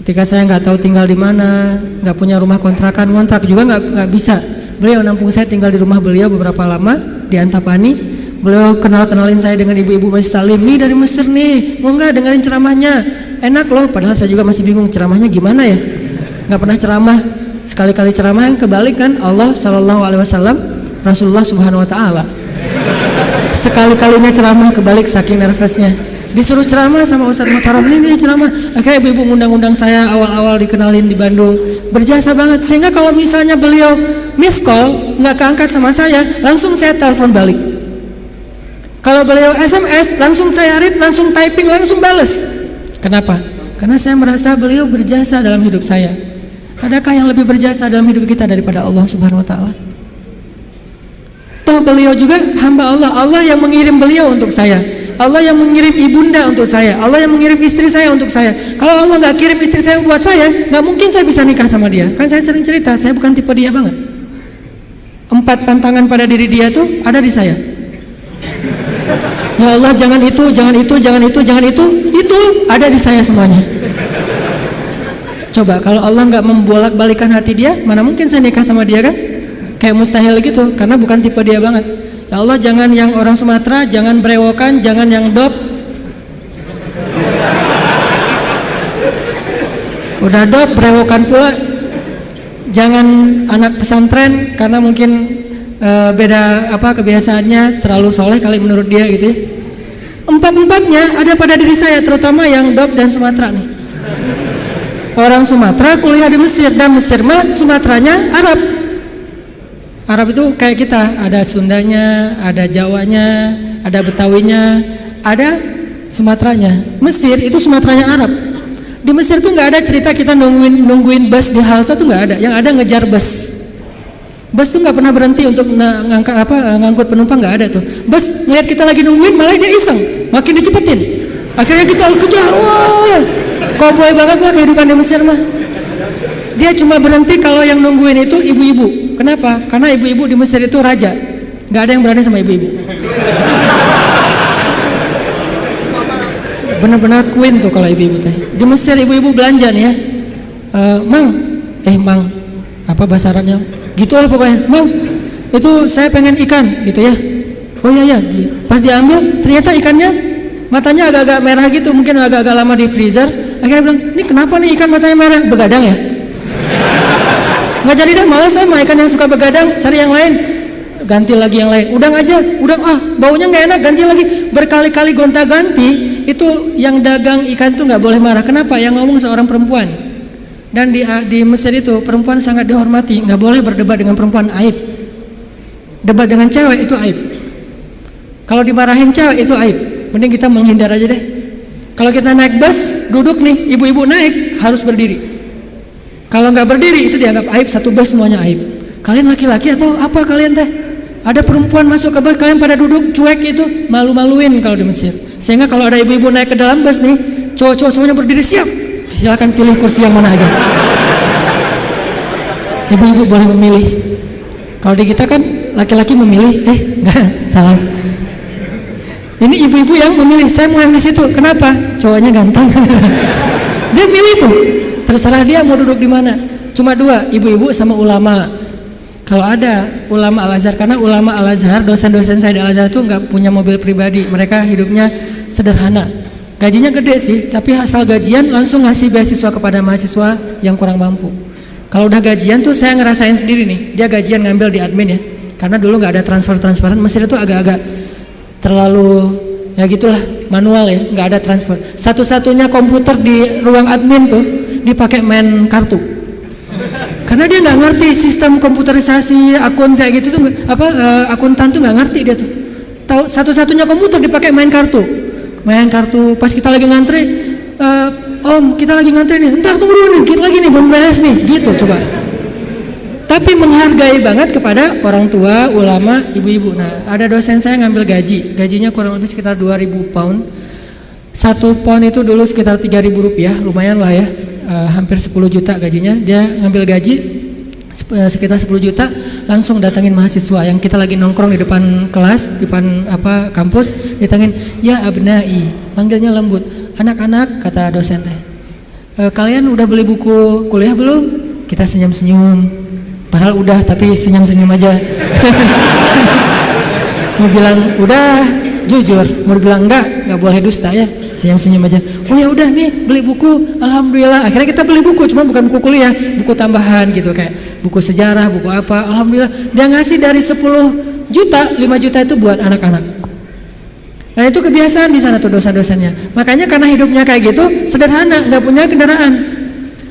Ketika saya nggak tahu tinggal di mana, nggak punya rumah kontrakan, ngontrak juga nggak bisa. Beliau nampung saya tinggal di rumah beliau beberapa lama di Antapani. Beliau kenalin saya dengan ibu-ibu Masjid Salim, nih dari Mesir nih, mau nggak dengerin ceramahnya, enak loh. Padahal saya juga masih bingung ceramahnya gimana ya, nggak pernah ceramah. Sekali-kali ceramah yang kebalik kan Allah Shallallahu Alaihi Wasallam, Rasulullah Subhanahu Wa Taala. Sekali-kalinya ceramah kebalik saking nervousnya. Disuruh ceramah sama Ustadz Muhtarom, nih ceramah. Akhirnya ibu-ibu ngundang-undang saya awal-awal dikenalin di Bandung. Berjasa banget, sehingga kalau misalnya beliau miss call nggak keangkat sama saya, langsung saya telepon balik. Kalau beliau SMS, langsung saya read, langsung typing, langsung bales. Kenapa? Karena saya merasa beliau berjasa dalam hidup saya. Adakah yang lebih berjasa dalam hidup kita daripada Allah Subhanahu Wa Taala? Toh beliau juga hamba Allah. Allah yang mengirim beliau untuk saya. Allah yang mengirim ibunda untuk saya. Allah yang mengirim istri saya untuk saya. Kalau Allah nggak kirim istri saya buat saya, nggak mungkin saya bisa nikah sama dia. Kan saya sering cerita, saya bukan tipe dia banget. 4 pantangan pada diri dia tuh ada di saya. Ya Allah, jangan itu ada di saya semuanya. Coba kalau Allah nggak membolak-balikan hati dia, mana mungkin saya nikah sama dia kan? Kayak mustahil gitu, karena bukan tipe dia banget. Ya Allah, jangan yang orang Sumatera, jangan brewokan, jangan yang dop. Udah dop, brewokan pula. Jangan anak pesantren, karena mungkin beda kebiasaannya, terlalu soleh kali menurut dia gitu ya. 4-4-nya ada pada diri saya, terutama yang dop dan Sumatera nih. Orang Sumatera kuliah di Mesir, dan Mesir mah Sumateranya Arab. Arab itu kayak kita, ada Sundanya, ada Jawanya, ada Betawinya, ada Sumateranya. Mesir itu Sumateranya Arab. Di Mesir tuh nggak ada cerita kita nungguin bus di halte, tuh nggak ada. Yang ada ngejar bus. Bus tuh nggak pernah berhenti untuk ngangkut penumpang, nggak ada tuh. Bus ngeliat kita lagi nungguin, malah dia iseng, makin dicepetin. Akhirnya kita kejar, wah, cowboy banget lah kehidupan di Mesir mah. Dia cuma berhenti kalau yang nungguin itu ibu-ibu. Kenapa? Karena ibu-ibu di Mesir itu raja. Nggak ada yang berani sama ibu-ibu. Benar-benar queen tuh kalau ibu-ibu teh. Di Mesir ibu-ibu belanja nih ya. Mang, apa bahasa Arabnya? Gitulah pokoknya. Mang, itu saya pengen ikan gitu ya. Oh iya, pas diambil ternyata ikannya matanya agak-agak merah gitu, mungkin agak-agak lama di freezer. Akhirnya bilang, ini kenapa nih ikan matanya merah? Begadang ya? Nggak jadi dah, malas sama ikan yang suka begadang, cari yang lain. Ganti lagi yang lain, udang aja, baunya nggak enak, ganti lagi. Berkali-kali gonta-ganti, itu yang dagang ikan tuh nggak boleh marah. Kenapa? Yang ngomong seorang perempuan. Dan di Mesir itu perempuan sangat dihormati, nggak boleh berdebat dengan perempuan, aib. Debat dengan cewek itu aib. Kalau dimarahin cewek itu aib. Mending kita menghindar aja deh. Kalau kita naik bus, duduk nih, ibu-ibu naik harus berdiri. Kalau nggak berdiri itu dianggap aib, satu bus semuanya aib. Kalian laki-laki atau apa kalian teh? Ada perempuan masuk ke bus, kalian pada duduk cuek itu, malu-maluin kalau di Mesir. Sehingga kalau ada ibu-ibu naik ke dalam bus nih, cowok-cowok semuanya berdiri siap. Silakan pilih kursi yang mana aja. Ibu-ibu boleh memilih. Kalau di kita kan laki-laki memilih, enggak, salah. Ini ibu-ibu yang memilih, saya mau yang di situ. Kenapa? Cowoknya ganteng. Dia milih tuh. Terserah dia mau duduk di mana. Cuma dua, ibu-ibu sama ulama. Kalau ada ulama Al-Azhar, karena ulama Al-Azhar, dosen-dosen saya di Al-Azhar itu nggak punya mobil pribadi. Mereka hidupnya sederhana. Gajinya gede sih, tapi asal gajian langsung ngasih beasiswa kepada mahasiswa yang kurang mampu. Kalau udah gajian tuh saya ngerasain sendiri nih. Dia gajian ngambil di admin ya. Karena dulu nggak ada transferan. Mesir itu agak-agak terlalu ya gitulah, manual ya, nggak ada transfer. Satu-satunya komputer di ruang admin tuh dipakai main kartu. Karena dia nggak ngerti sistem komputerisasi akun kayak gitu tuh, akuntan tuh nggak ngerti dia tuh. Tahu satu-satunya komputer dipakai main kartu. Pas kita lagi ngantri, Om kita lagi ngantri nih, ntar tunggu dulu nih, kita lagi nih belum beres nih, gitu coba. Tapi menghargai banget kepada orang tua, ulama, ibu-ibu. Nah, ada dosen saya ngambil gajinya kurang lebih sekitar 2.000 pound. 1 pound itu dulu sekitar 3.000 rupiah, lumayan lah ya, hampir 10 juta gajinya. Dia ngambil gaji sekitar 10 juta, langsung datangin mahasiswa yang kita lagi nongkrong di depan kelas, di depan kampus, ditangin, ya abnai, manggilnya lembut. Anak-anak, kata dosen teh, kalian udah beli buku kuliah belum? Kita senyum-senyum. Padahal udah, tapi senyum-senyum aja. Mau bilang udah, jujur. Mau bilang enggak boleh dusta ya. Senyum-senyum aja. Oh ya udah nih, beli buku. Alhamdulillah. Akhirnya kita beli buku, cuma bukan buku kuliah, buku tambahan gitu, kayak buku sejarah, buku apa. Alhamdulillah. Dia ngasih dari 10 juta, 5 juta itu buat anak-anak. Nah itu kebiasaan di sana tuh dosen-dosennya. Makanya karena hidupnya kayak gitu, sederhana, nggak punya kendaraan.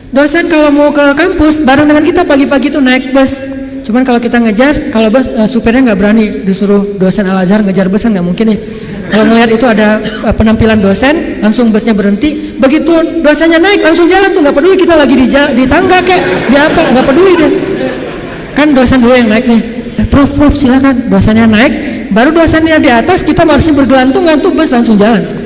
Dosen kalau mau ke kampus bareng dengan kita pagi-pagi tuh naik bus. Cuman kalau kita ngejar, kalau bus supirnya nggak berani disuruh dosen Al-Azhar ngejar bus kan nggak mungkin ya. Kalau melihat itu ada penampilan dosen, langsung busnya berhenti. Begitu dosennya naik langsung jalan tuh, nggak peduli kita lagi di tangga kayak di apa, nggak peduli deh. Kan dosen dulu yang naik nih. Prof silakan. Dosennya naik, baru dosennya di atas, kita masih bergelantungan tuh bus langsung jalan tuh.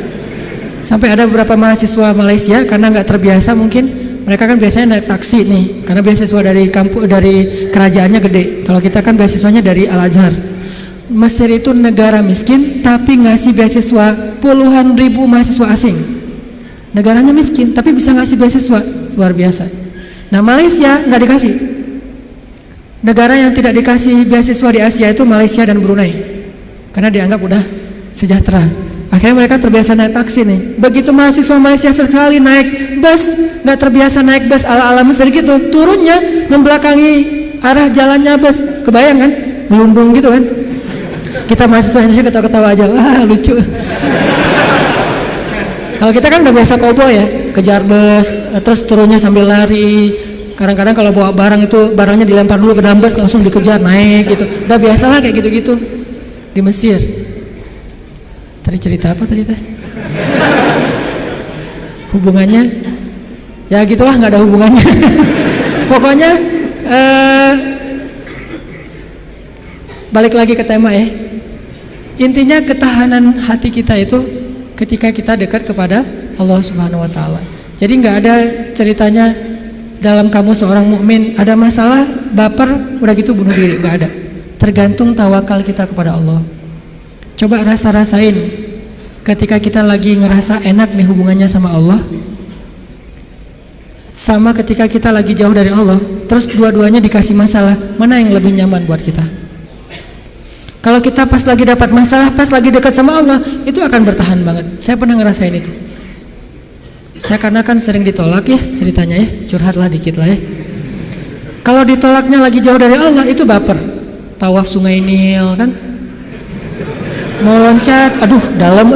Sampai ada beberapa mahasiswa Malaysia karena nggak terbiasa mungkin. Mereka kan biasanya naik taksi nih, karena beasiswa dari kampus, dari kerajaannya gede. Kalau kita kan beasiswanya dari Al-Azhar. Mesir itu negara miskin, tapi ngasih beasiswa puluhan ribu mahasiswa asing. Negaranya miskin, tapi bisa ngasih beasiswa, luar biasa. Nah Malaysia nggak dikasih. Negara yang tidak dikasih beasiswa di Asia itu Malaysia dan Brunei, karena dianggap udah sejahtera. Akhirnya mereka terbiasa naik taksi nih. Begitu mahasiswa Malaysia sekali naik bus, nggak terbiasa naik bus ala-ala Mesir gitu, turunnya membelakangi arah jalannya bus. Kebayang kan? Melundung gitu kan? Kita mahasiswa Indonesia ketawa-ketawa aja, wah lucu. Kalau kita kan udah biasa kobo ya, kejar bus, terus turunnya sambil lari. Kadang-kadang kalau bawa barang itu, barangnya dilempar dulu ke dalam bus, langsung dikejar naik gitu. Udah biasalah kayak gitu-gitu di Mesir. Tadi cerita apa tadi teh? Hubungannya? Ya gitulah, nggak ada hubungannya. Pokoknya balik lagi ke tema ya. Intinya ketahanan hati kita itu ketika kita dekat kepada Allah Subhanahu Wa Taala. Jadi nggak ada ceritanya dalam kamu seorang mukmin ada masalah, baper, udah gitu bunuh diri, nggak ada. Tergantung tawakal kita kepada Allah. Coba rasain ketika kita lagi ngerasa enak nih hubungannya sama Allah, sama ketika kita lagi jauh dari Allah, terus dua-duanya dikasih masalah, mana yang lebih nyaman buat kita? Kalau kita pas lagi dapat masalah, pas lagi dekat sama Allah, itu akan bertahan banget. Saya pernah ngerasain itu. Saya karena kan sering ditolak ya, ceritanya ya, curhatlah dikit lah ya. Kalau ditolaknya lagi jauh dari Allah, itu baper. Tawaf Sungai Nil kan, mau loncat, aduh dalam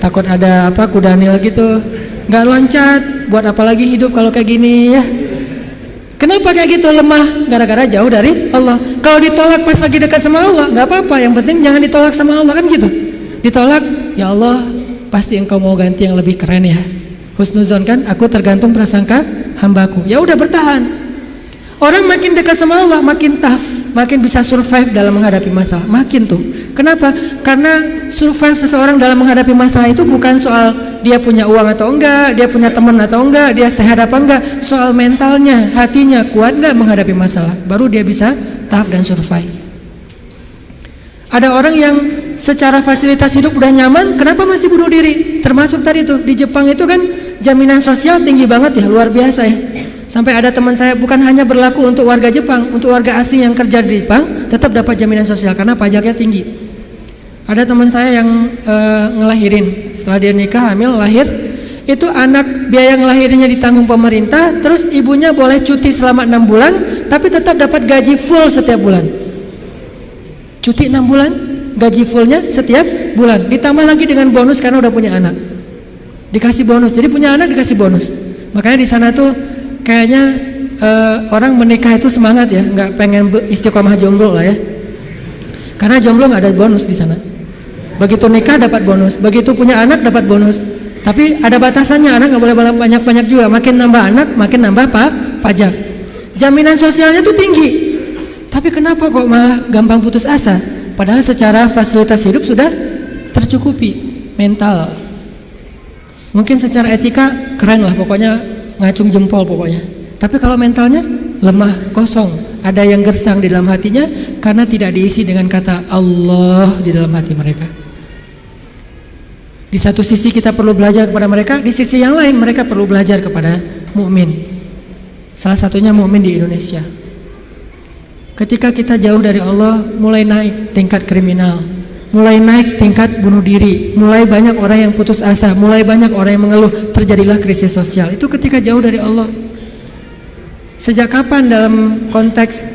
takut ada apa kuda nil gitu, nggak loncat, buat apa lagi hidup kalau kayak gini ya. Kenapa kayak gitu? Lemah, gara-gara jauh dari Allah. Kalau ditolak pas lagi dekat sama Allah, nggak apa-apa, yang penting jangan ditolak sama Allah kan gitu. Ditolak, ya Allah pasti engkau mau ganti yang lebih keren ya. Husnuzon kan, aku tergantung prasangka hambaku. Ya udah bertahan. Orang makin dekat sama Allah, makin tough, makin bisa survive dalam menghadapi masalah. Makin tuh. Kenapa? Karena survive seseorang dalam menghadapi masalah itu bukan soal dia punya uang atau enggak, dia punya teman atau enggak, dia sehat apa enggak. Soal mentalnya, hatinya kuat enggak menghadapi masalah. Baru dia bisa tough dan survive. Ada orang yang secara fasilitas hidup udah nyaman, kenapa masih bunuh diri? Termasuk tadi tuh, di Jepang itu kan jaminan sosial tinggi banget ya, luar biasa ya. Sampai ada teman saya, bukan hanya berlaku untuk warga Jepang, untuk warga asing yang kerja di Jepang tetap dapat jaminan sosial karena pajaknya tinggi. Ada teman saya yang ngelahirin, setelah dia nikah hamil lahir, itu anak biaya ngelahirnya ditanggung pemerintah, terus ibunya boleh cuti selama 6 bulan, tapi tetap dapat gaji full setiap bulan. Cuti 6 bulan, gaji fullnya setiap bulan, ditambah lagi dengan bonus karena udah punya anak, dikasih bonus. Jadi punya anak dikasih bonus. Makanya di sana tuh kayaknya orang menikah itu semangat ya, nggak pengen istiqomah jomblo lah ya. Karena jomblo nggak ada bonus di sana. Begitu nikah dapat bonus, begitu punya anak dapat bonus. Tapi ada batasannya, anak nggak boleh banyak-banyak juga. Makin nambah anak, makin nambah pajak. Jaminan sosialnya tuh tinggi. Tapi kenapa kok malah gampang putus asa? Padahal secara fasilitas hidup sudah tercukupi. Mental, mungkin secara etika keren lah, pokoknya ngacung jempol pokoknya. Tapi kalau mentalnya lemah, kosong, ada yang gersang di dalam hatinya karena tidak diisi dengan kata Allah di dalam hati mereka. Di satu sisi kita perlu belajar kepada mereka, di sisi yang lain mereka perlu belajar kepada mukmin. Salah satunya mukmin di Indonesia. Ketika kita jauh dari Allah, mulai naik tingkat kriminal, mulai naik tingkat bunuh diri, mulai banyak orang yang putus asa, mulai banyak orang yang mengeluh, terjadilah krisis sosial. Itu ketika jauh dari Allah. Sejak kapan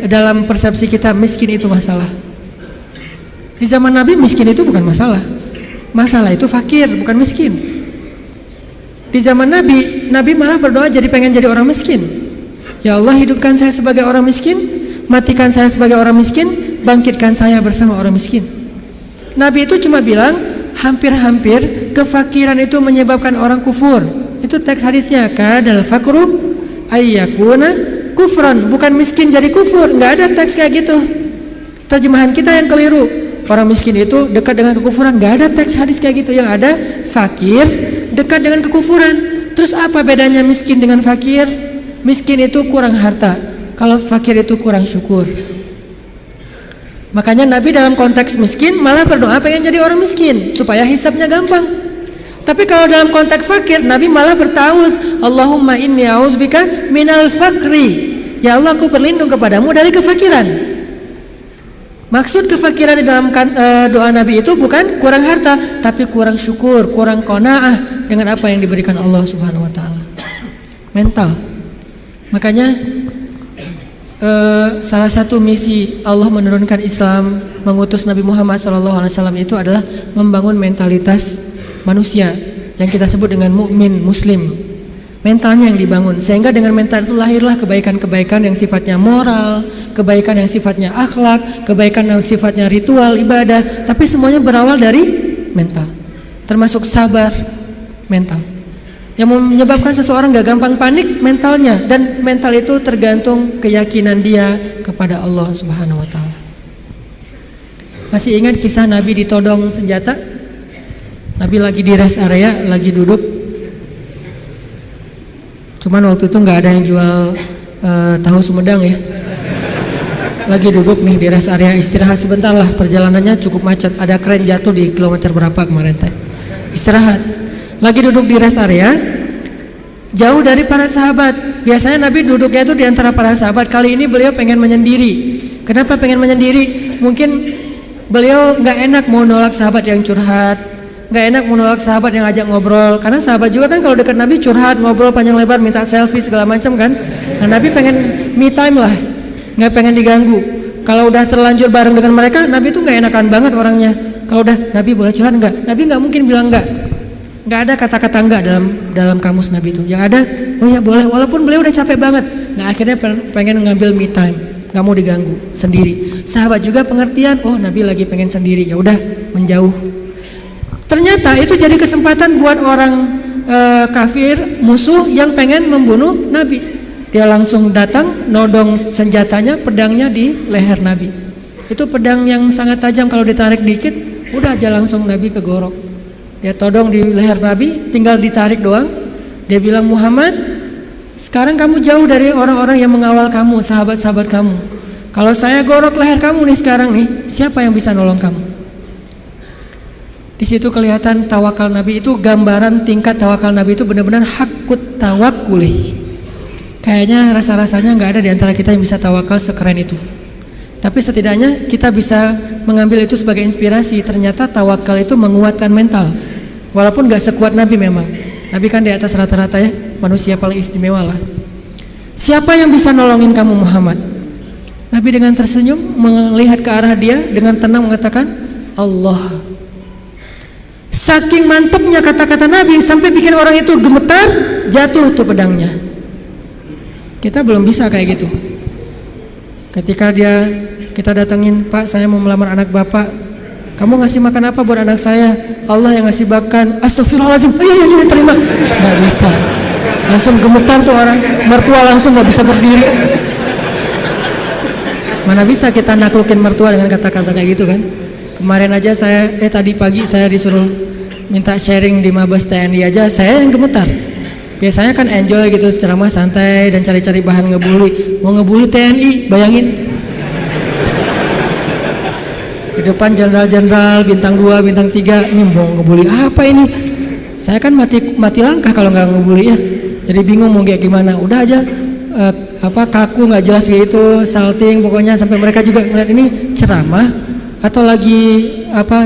dalam persepsi kita miskin itu masalah? Di zaman Nabi miskin itu bukan masalah. Masalah itu fakir, bukan miskin. Di zaman Nabi malah berdoa jadi pengen jadi orang miskin. Ya Allah, hidupkan saya sebagai orang miskin, matikan saya sebagai orang miskin, bangkitkan saya bersama orang miskin. Nabi itu cuma bilang hampir-hampir kefakiran itu menyebabkan orang kufur. Itu teks hadisnya, kadal fakru ayyakuna kufran, bukan miskin jadi kufur. Nggak ada teks kayak gitu. Terjemahan kita yang keliru. Orang miskin itu dekat dengan kekufuran. Nggak ada teks hadis kayak gitu. Yang ada fakir dekat dengan kekufuran. Terus apa bedanya miskin dengan fakir? Miskin itu kurang harta, kalau fakir itu kurang syukur. Makanya Nabi dalam konteks miskin malah berdoa pengen jadi orang miskin supaya hisabnya gampang. Tapi kalau dalam konteks fakir, Nabi malah bertauz, Allahumma inni a'udzubika minal fakri. Ya Allah, aku berlindung kepadamu dari kefakiran. Maksud kefakiran di dalam doa Nabi itu bukan kurang harta, tapi kurang syukur, kurang qanaah dengan apa yang diberikan Allah Subhanahu wa taala. Mental. Makanya salah satu misi Allah menurunkan Islam, mengutus Nabi Muhammad SAW itu adalah membangun mentalitas manusia yang kita sebut dengan mukmin muslim. Mentalnya yang dibangun, sehingga dengan mental itu lahirlah kebaikan-kebaikan yang sifatnya moral, kebaikan yang sifatnya akhlak, kebaikan yang sifatnya ritual, ibadah. Tapi semuanya berawal dari mental, termasuk sabar, mental. Yang menyebabkan seseorang gak gampang panik, mentalnya. Dan mental itu tergantung keyakinan dia kepada Allah Subhanahu wa ta'ala. Masih ingat kisah Nabi ditodong senjata? Nabi lagi di rest area, lagi duduk. Cuman waktu itu nggak ada yang jual tahu Sumedang ya. Lagi duduk nih di rest area, istirahat sebentar lah, perjalanannya cukup macet, ada kren jatuh di kilometer berapa kemarin teh. Istirahat, lagi duduk di rest area, jauh dari para sahabat. Biasanya Nabi duduknya itu di antara para sahabat. Kali ini beliau pengen menyendiri. Kenapa pengen menyendiri? Mungkin beliau nggak enak mau nolak sahabat yang curhat, nggak enak mau nolak sahabat yang ajak ngobrol. Karena sahabat juga kan kalau dekat Nabi curhat, ngobrol panjang lebar, minta selfie segala macam kan. Nah Nabi pengen me time lah, nggak pengen diganggu. Kalau udah terlanjur bareng dengan mereka, Nabi tuh nggak enakan banget orangnya. Kalau udah Nabi boleh curhat nggak? Nabi nggak mungkin bilang nggak. Nggak ada kata-kata enggak dalam kamus Nabi itu. Yang ada, oh ya boleh, walaupun beliau udah capek banget. Nah akhirnya pengen ngambil me time, nggak mau diganggu, sendiri. Sahabat juga pengertian, oh Nabi lagi pengen sendiri, ya udah menjauh. Ternyata itu jadi kesempatan buat orang kafir, musuh yang pengen membunuh Nabi. Dia langsung datang, nodong senjatanya, pedangnya di leher Nabi. Itu pedang yang sangat tajam, kalau ditarik dikit, udah aja langsung Nabi kegorok. Dia todong di leher Nabi, tinggal ditarik doang. Dia bilang, Muhammad, sekarang kamu jauh dari orang-orang yang mengawal kamu, sahabat-sahabat kamu. Kalau saya gorok leher kamu nih sekarang nih, siapa yang bisa nolong kamu? Di situ kelihatan tawakal Nabi itu, gambaran tingkat tawakal Nabi itu benar-benar hakut tawakulih. Kayaknya rasa-rasanya nggak ada di antara kita yang bisa tawakal sekeren itu. Tapi setidaknya kita bisa mengambil itu sebagai inspirasi. Ternyata tawakal itu menguatkan mental. Walaupun gak sekuat Nabi memang. Nabi kan di atas rata-rata ya, manusia paling istimewa lah. Siapa yang bisa nolongin kamu Muhammad? Nabi dengan tersenyum melihat ke arah dia, dengan tenang mengatakan, Allah. Saking mantapnya kata-kata Nabi sampai bikin orang itu gemetar, jatuh tuh pedangnya. Kita belum bisa kayak gitu. Ketika kita datengin, Pak saya mau melamar anak Bapak, kamu ngasih makan apa buat anak saya? Allah yang ngasih makan. Astagfirullahaladzim, iya terima. Gak bisa, langsung gemetar tuh orang, mertua langsung gak bisa berdiri. Mana bisa kita naklukin mertua dengan kata-kata kayak gitu kan. Kemarin aja tadi pagi saya disuruh minta sharing di Mabes TNI aja, saya yang gemetar. Biasanya kan enjoy gitu, ceramah santai dan cari-cari bahan ngebully. Mau ngebully TNI, bayangin. Di depan jenderal-jenderal bintang 2, bintang 3, ini mau ngebully apa ini? Saya kan mati langkah kalau nggak ngebully ya. Jadi bingung mau kayak gimana. Udah aja kaku nggak jelas gitu, salting pokoknya sampai mereka juga ngeliat ini ceramah atau lagi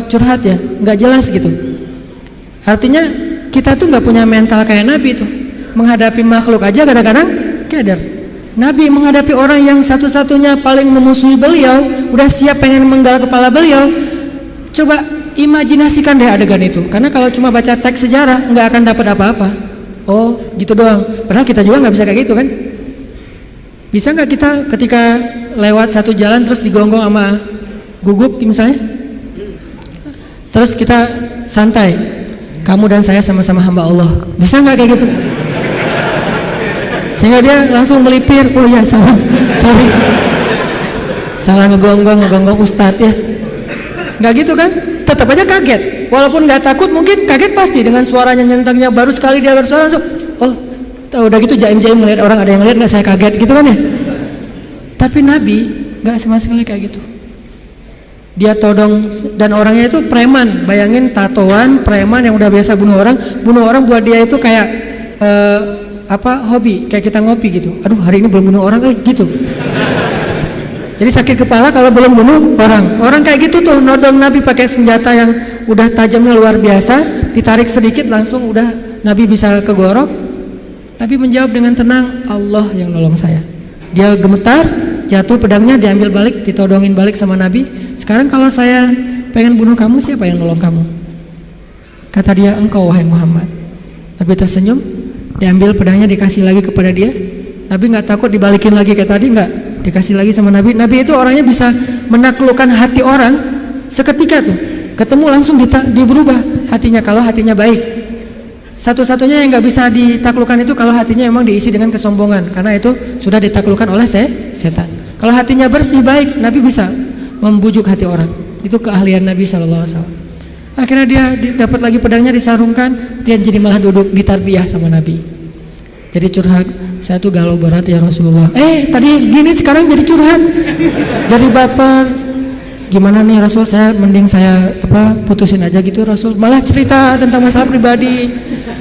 curhat ya, nggak jelas gitu. Artinya kita tuh nggak punya mental kayak Nabi tuh. Menghadapi makhluk aja kadang-kadang keder. Nabi menghadapi orang yang satu-satunya paling memusuhi beliau, udah siap pengen menggal kepala beliau. Coba imajinasikan deh adegan itu. Karena kalau cuma baca teks sejarah nggak akan dapat apa-apa. Oh gitu doang. Padahal kita juga nggak bisa kayak gitu kan. Bisa nggak kita ketika lewat satu jalan terus digonggong sama guguk misalnya, terus kita santai, kamu dan saya sama-sama hamba Allah, bisa nggak kayak gitu? Sehingga dia langsung melipir, oh ya salah ngegonggong ustadz ya. Nggak gitu kan? Tetap aja kaget. Walaupun nggak takut, mungkin kaget pasti dengan suaranya nyentangnya. Baru sekali dia bersuara langsung, oh udah gitu jaim-jaim melihat orang, ada yang lihat nggak saya kaget gitu kan ya. Tapi Nabi nggak sama sekali kayak gitu. Dia todong, dan orangnya itu preman. Bayangin tatoan preman yang udah biasa bunuh orang buat dia itu kayak hobi, kayak kita ngopi gitu. Aduh hari ini belum bunuh orang gitu. Jadi sakit kepala kalau belum bunuh orang. Orang kayak gitu tuh nodong Nabi pakai senjata yang udah tajamnya luar biasa, ditarik sedikit langsung udah Nabi bisa kegorok. Nabi menjawab dengan tenang, Allah yang nolong saya. Dia gemetar, jatuh pedangnya, diambil balik, ditodongin balik sama Nabi. Sekarang kalau saya pengen bunuh kamu, siapa yang nolong kamu? Kata dia, engkau wahai Muhammad. Nabi tersenyum, diambil pedangnya, dikasih lagi kepada dia. Nabi nggak takut dibalikin lagi kayak tadi, nggak, dikasih lagi sama Nabi. Nabi itu orangnya bisa menaklukkan hati orang seketika tuh. Ketemu langsung berubah hatinya kalau hatinya baik. Satu-satunya yang nggak bisa ditaklukkan itu kalau hatinya memang diisi dengan kesombongan, karena itu sudah ditaklukkan oleh setan. Kalau hatinya bersih baik, Nabi bisa membujuk hati orang. Itu keahlian Nabi SAW. Akhirnya dia dapat lagi pedangnya, disarungkan, dia jadi malah duduk ditarbiyah sama Nabi. Jadi curhat, saya tuh galau berat ya Rasulullah. Tadi gini sekarang jadi curhat, jadi baper. Gimana nih Rasul, mending saya putusin aja gitu Rasul. Malah cerita tentang masalah pribadi.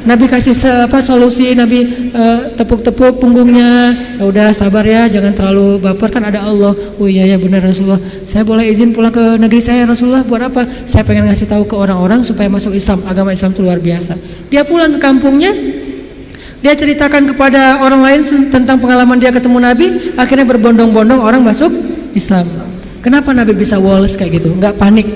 Nabi kasih solusi, Nabi tepuk-tepuk punggungnya. Ya udah sabar ya, jangan terlalu baper, kan ada Allah. Oh iya ya benar Rasulullah. Saya boleh izin pulang ke negeri saya Rasulullah, buat apa? Saya pengen ngasih tahu ke orang-orang supaya masuk Islam. Agama Islam itu luar biasa. Dia pulang ke kampungnya, dia ceritakan kepada orang lain tentang pengalaman dia ketemu Nabi. Akhirnya berbondong-bondong orang masuk Islam. Kenapa Nabi bisa woles kayak gitu? Nggak panik.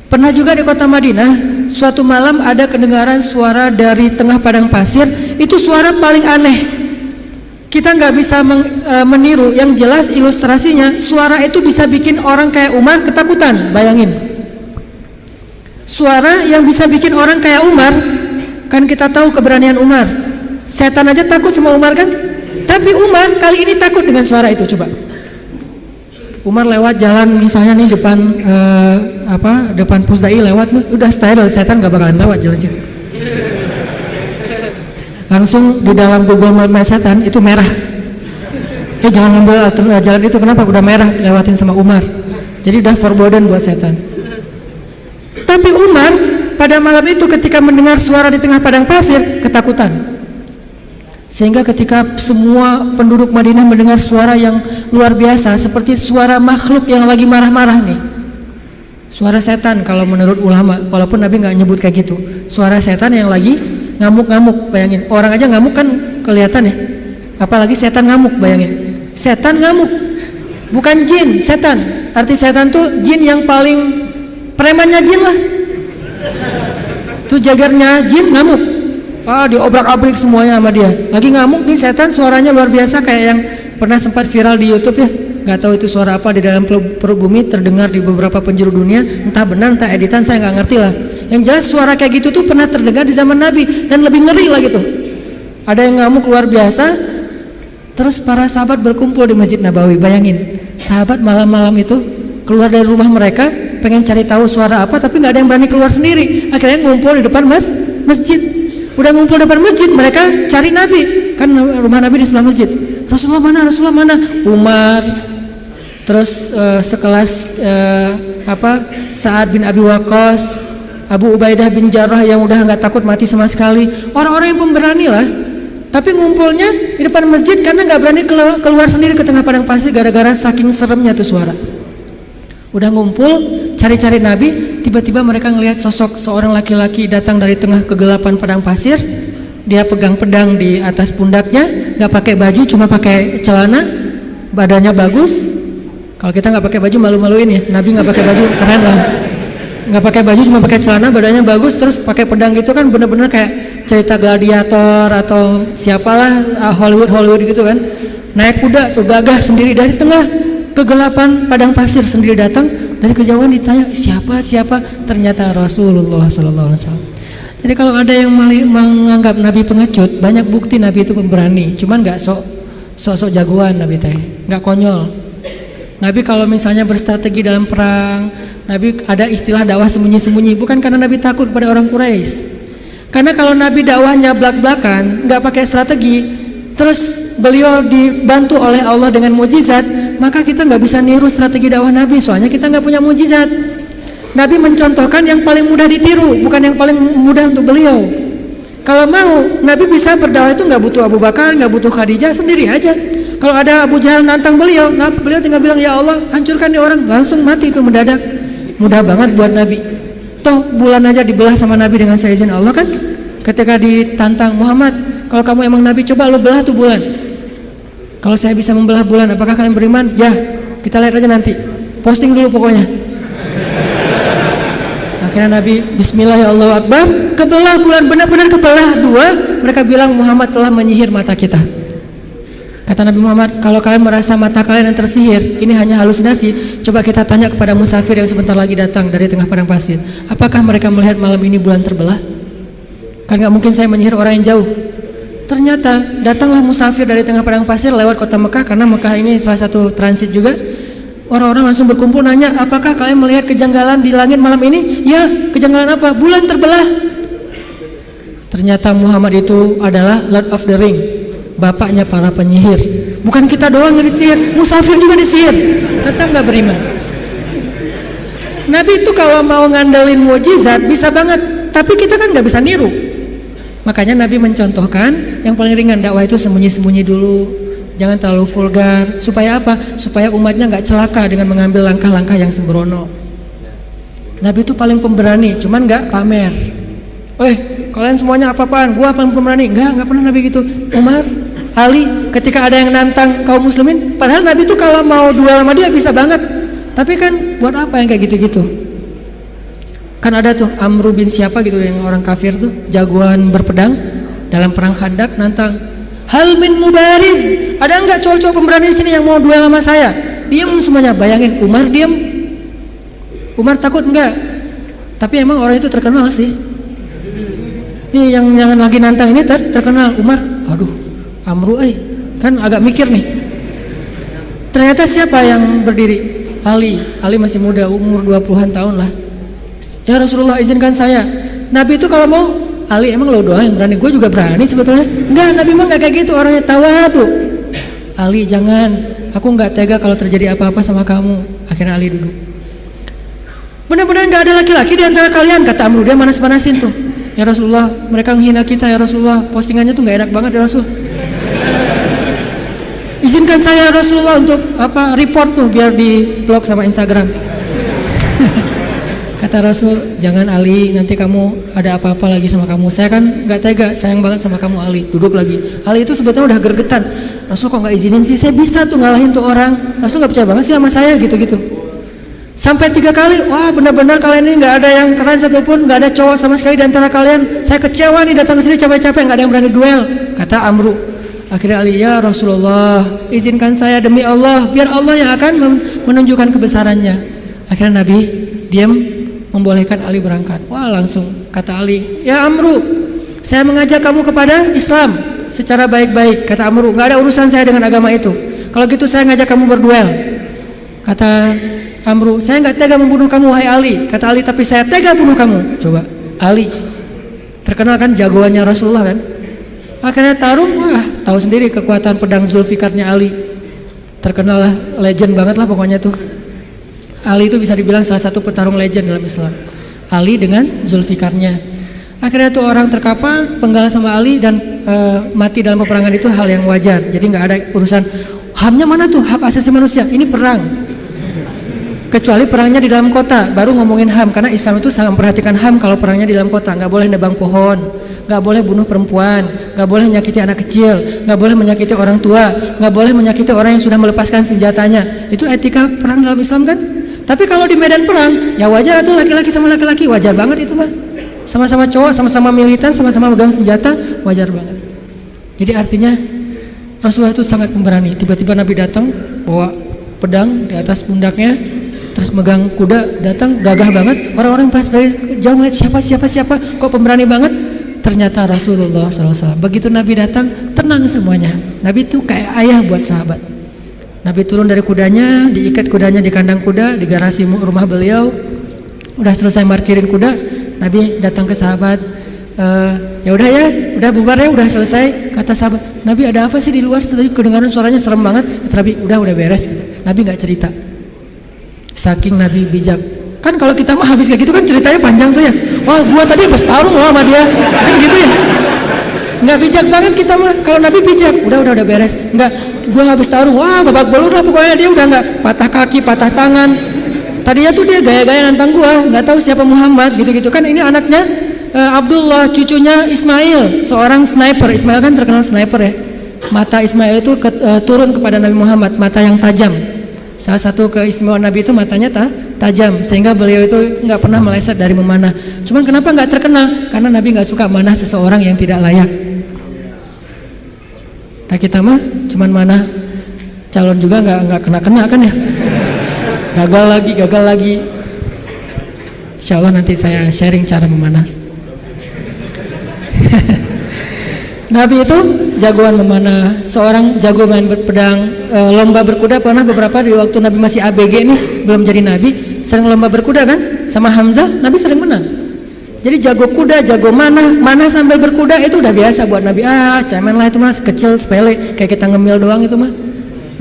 Pernah juga di kota Madinah, suatu malam ada kedengaran suara dari tengah padang pasir. Itu suara paling aneh. Kita nggak bisa meniru. Yang jelas ilustrasinya, suara itu bisa bikin orang kayak Umar ketakutan. Bayangin. Suara yang bisa bikin orang kayak Umar, kan kita tahu keberanian Umar. Setan aja takut sama Umar kan? Tapi Umar kali ini takut dengan suara itu. Coba. Umar lewat jalan misalnya nih depan Pusdai lewat nih, udah steril, setan gak bakalan lewat jalan situ. Langsung di dalam Google Maps setan itu merah. Jangan ngambil jalan itu, kenapa? Udah merah, lewatin sama Umar. Jadi udah forbidden buat setan. Tapi Umar pada malam itu ketika mendengar suara di tengah padang pasir, ketakutan. Sehingga ketika semua penduduk Madinah mendengar suara yang luar biasa, seperti suara makhluk yang lagi marah-marah nih, suara setan kalau menurut ulama, walaupun Nabi nggak nyebut kayak gitu, suara setan yang lagi ngamuk-ngamuk. Bayangin, orang aja ngamuk kan kelihatan ya, apalagi setan ngamuk. Bayangin, setan ngamuk, bukan jin, setan. Arti setan tuh jin yang paling premannya jin lah, tuh jagarnya jin ngamuk. Diobrak-abrik semuanya sama dia. Lagi ngamuk nih setan, suaranya luar biasa, kayak yang pernah sempat viral di YouTube ya. Gak tahu itu suara apa di dalam perut bumi, terdengar di beberapa penjuru dunia. Entah benar, entah editan, saya nggak ngerti lah. Yang jelas suara kayak gitu tuh pernah terdengar di zaman Nabi, dan lebih ngeri lah gitu. Ada yang ngamuk luar biasa. Terus para sahabat berkumpul di Masjid Nabawi. Bayangin, sahabat malam-malam itu keluar dari rumah mereka, pengen cari tahu suara apa, tapi nggak ada yang berani keluar sendiri. Akhirnya ngumpul di depan masjid. Udah ngumpul depan masjid, mereka cari Nabi, kan rumah Nabi di sebelah masjid. Rasulullah mana? Rasulullah mana? Umar, terus sekelas Sa'ad bin Abi Waqqas, Abu Ubaidah bin Jarrah yang udah nggak takut mati sama sekali. Orang-orang yang pemberani lah. Tapi ngumpulnya di depan masjid karena nggak berani keluar sendiri ke tengah padang pasir gara-gara saking seremnya tuh suara. Udah ngumpul, cari-cari Nabi, tiba-tiba mereka ngelihat sosok seorang laki-laki datang dari tengah kegelapan padang pasir. Dia pegang pedang di atas pundaknya, nggak pakai baju, cuma pakai celana, badannya bagus. Kalau kita nggak pakai baju malu-maluin ya, Nabi nggak pakai baju, keren lah. Nggak pakai baju, cuma pakai celana, badannya bagus, terus pakai pedang gitu kan, bener-bener kayak cerita gladiator atau siapalah Hollywood gitu kan. Naik kuda tuh gagah sendiri dari tengah kegelapan padang pasir sendiri datang. Dari kejauhan ditanya siapa, ternyata Rasulullah SAW. Jadi kalau ada yang menganggap Nabi pengecut, banyak bukti Nabi itu pemberani. Cuman nggak sok jagoan Nabi teh, nggak konyol. Nabi kalau misalnya berstrategi dalam perang, Nabi ada istilah dakwah sembunyi-sembunyi, bukan karena Nabi takut pada orang Quraisy. Karena kalau Nabi dakwahnya belak-belakan, nggak pakai strategi, terus beliau dibantu oleh Allah dengan mukjizat, maka kita nggak bisa niru strategi dakwah Nabi, soalnya kita nggak punya mukjizat. Nabi mencontohkan yang paling mudah ditiru, bukan yang paling mudah untuk beliau. Kalau mau, Nabi bisa berdakwah itu nggak butuh Abu Bakar, nggak butuh Khadijah, sendiri aja. Kalau ada Abu Jahal nantang beliau, beliau tinggal bilang ya Allah hancurkan nih orang, langsung mati itu mendadak. Mudah banget buat Nabi. Toh bulan aja dibelah sama Nabi dengan seizin Allah kan. Ketika ditantang Muhammad, kalau kamu emang Nabi, coba lo belah tuh bulan. Kalau saya bisa membelah bulan, apakah kalian beriman? Ya, kita lihat aja nanti. Posting dulu pokoknya. Akhirnya Nabi Bismillah ya Allahu Akbar, kebelah bulan, benar-benar kebelah dua. Mereka bilang Muhammad telah menyihir mata kita. Kata Nabi Muhammad, kalau kalian merasa mata kalian yang tersihir, ini hanya halusinasi, coba kita tanya kepada musafir yang sebentar lagi datang dari tengah padang pasir. Apakah mereka melihat malam ini bulan terbelah? Kan gak mungkin saya menyihir orang yang jauh. Ternyata datanglah musafir dari tengah padang pasir lewat kota Mekah, karena Mekah ini salah satu transit juga. Orang-orang langsung berkumpul nanya, apakah kalian melihat kejanggalan di langit malam ini? Ya, kejanggalan apa? Bulan terbelah. Ternyata Muhammad itu adalah Lord of the Ring, bapaknya para penyihir. Bukan kita doang yang disihir, musafir juga disihir, tetap nggak beriman. Nabi itu kalau mau ngandelin mukjizat bisa banget, tapi kita kan nggak bisa niru. Makanya Nabi mencontohkan yang paling ringan, dakwah itu sembunyi-sembunyi dulu, jangan terlalu vulgar. Supaya apa? Supaya umatnya nggak celaka dengan mengambil langkah-langkah yang sembrono. Nabi itu paling pemberani, cuman nggak pamer. Kalian semuanya apa-apaan? Gua paling pemberani. Nggak pernah Nabi gitu. Umar, Ali, ketika ada yang nantang kaum muslimin, padahal Nabi itu kalau mau duel sama dia bisa banget. Tapi kan buat apa yang kayak gitu-gitu? Kan ada tuh Amru bin siapa gitu yang orang kafir tuh, jagoan berpedang dalam perang Khandak, nantang. Hal min mubariz, ada nggak cowok-cowok pemberani di sini yang mau duel sama saya? Diam semuanya. Bayangin Umar diam. Umar takut enggak? Tapi emang orang itu terkenal sih. Nih yang lagi nantang ini terkenal. Umar, aduh, Amru kan agak mikir nih. Ternyata siapa yang berdiri? Ali masih muda, umur 20-an tahun lah. Ya Rasulullah, izinkan saya. Nabi itu kalau mau, Ali emang lo doang yang berani, gue juga berani sebetulnya. Enggak, Nabi mah gak kayak gitu, orangnya tawa tuh. Ali jangan, aku gak tega kalau terjadi apa-apa sama kamu. Akhirnya Ali duduk. Benar-benar gak ada laki-laki di antara kalian, kata Amru. Dia manas-manasin tuh. Ya Rasulullah, mereka menghina kita ya Rasulullah, postingannya tuh gak enak banget ya Rasul. Izinkan saya Rasulullah untuk report tuh biar di blog sama Instagram. Kata Rasul, jangan Ali, nanti kamu ada apa-apa lagi sama kamu. Saya kan nggak tega, sayang banget sama kamu Ali. Duduk lagi. Ali itu sebetulnya udah gergetan. Rasul kok nggak izinin sih? Saya bisa tuh ngalahin tuh orang. Rasul nggak percaya banget sih sama saya gitu-gitu. Sampai 3 kali, wah benar-benar kalian ini nggak ada yang keren satupun, nggak ada cowok sama sekali di antara kalian. Saya kecewa nih datang ke sini capek-capek nggak ada yang berani duel. Kata Amru. Akhirnya Ali, ya Rasulullah, izinkan saya demi Allah, biar Allah yang akan menunjukkan kebesarannya. Akhirnya Nabi diam, membolehkan Ali berangkat. Wah langsung kata Ali, ya Amru, saya mengajak kamu kepada Islam secara baik-baik. Kata Amru, nggak ada urusan saya dengan agama itu. Kalau gitu saya ngajak kamu berduel. Kata Amru, saya nggak tega membunuh kamu wahai Ali. Kata Ali, tapi saya tega bunuh kamu. Coba, Ali terkenal kan jagoannya Rasulullah kan. Akhirnya tarung, wah tahu sendiri kekuatan pedang Zulfikarnya Ali. Terkenal lah, legend banget lah pokoknya tuh. Ali itu bisa dibilang salah satu petarung legend dalam Islam. Ali dengan Zulfikarnya. Akhirnya tuh orang terkapar, penggal sama Ali dan mati dalam peperangan itu hal yang wajar. Jadi nggak ada urusan HAM-nya mana tuh, hak asasi manusia. Ini perang. Kecuali perangnya di dalam kota, baru ngomongin HAM. Karena Islam itu sangat memperhatikan HAM kalau perangnya di dalam kota. Nggak boleh nebang pohon, nggak boleh bunuh perempuan, nggak boleh menyakiti anak kecil, nggak boleh menyakiti orang tua, nggak boleh menyakiti orang yang sudah melepaskan senjatanya. Itu etika perang dalam Islam kan. Tapi kalau di medan perang, ya wajar tuh laki-laki sama laki-laki, wajar banget itu mah. Sama-sama cowok, sama-sama militan, sama-sama megang senjata, wajar banget. Jadi artinya Rasulullah itu sangat pemberani. Tiba-tiba Nabi datang bawa pedang di atas pundaknya, terus megang kuda, datang gagah banget. Orang-orang pas dari jauh ngeliat siapa, kok pemberani banget. Ternyata Rasulullah SAW. Begitu Nabi datang, tenang semuanya. Nabi itu kayak ayah buat sahabat. Nabi turun dari kudanya, diikat kudanya di kandang kuda di garasi rumah beliau. Udah selesai markirin kuda, Nabi datang ke sahabat. Ya udah ya, udah bubar ya, udah selesai. Kata sahabat, Nabi ada apa sih di luar? Tadi kedengaran suaranya serem banget. Kata Nabi, udah beres gitu. Nabi nggak cerita. Saking Nabi bijak. Kan kalau kita mah habis kayak gitu kan ceritanya panjang tuh ya. Wah gua tadi habis tarung loh sama dia. Kan gitu ya. Nggak bijak banget kita mah. Kalau Nabi bijak, udah beres. Nggak, gua habis tarung. Wah babak belur lah pokoknya. Dia udah nggak patah kaki, patah tangan. Tadinya tuh dia gaya-gaya nantang gua. Nggak tahu siapa Muhammad gitu-gitu kan. Ini anaknya Abdullah, cucunya Ismail, seorang sniper. Ismail kan terkenal sniper ya. Mata Ismail itu turun kepada Nabi Muhammad, mata yang tajam. Salah satu keistimewaan Nabi itu matanya tajam, sehingga beliau itu nggak pernah meleset dari memanah. Cuman kenapa nggak terkenal? Karena Nabi nggak suka manah seseorang yang tidak layak. Nah kita mah cuman manah calon juga nggak kena kan ya? Gagal lagi. Insya Allah nanti saya sharing cara memanah. Nabi itu jagoan memanah, seorang jago main pedang, lomba berkuda pernah beberapa di waktu Nabi masih ABG nih, belum jadi Nabi, sering lomba berkuda kan, sama Hamzah, Nabi sering menang. Jadi jago kuda, jago mana sambil berkuda itu udah biasa buat Nabi. Cemen lah itu mas, kecil sepele, kayak kita ngemil doang itu mah.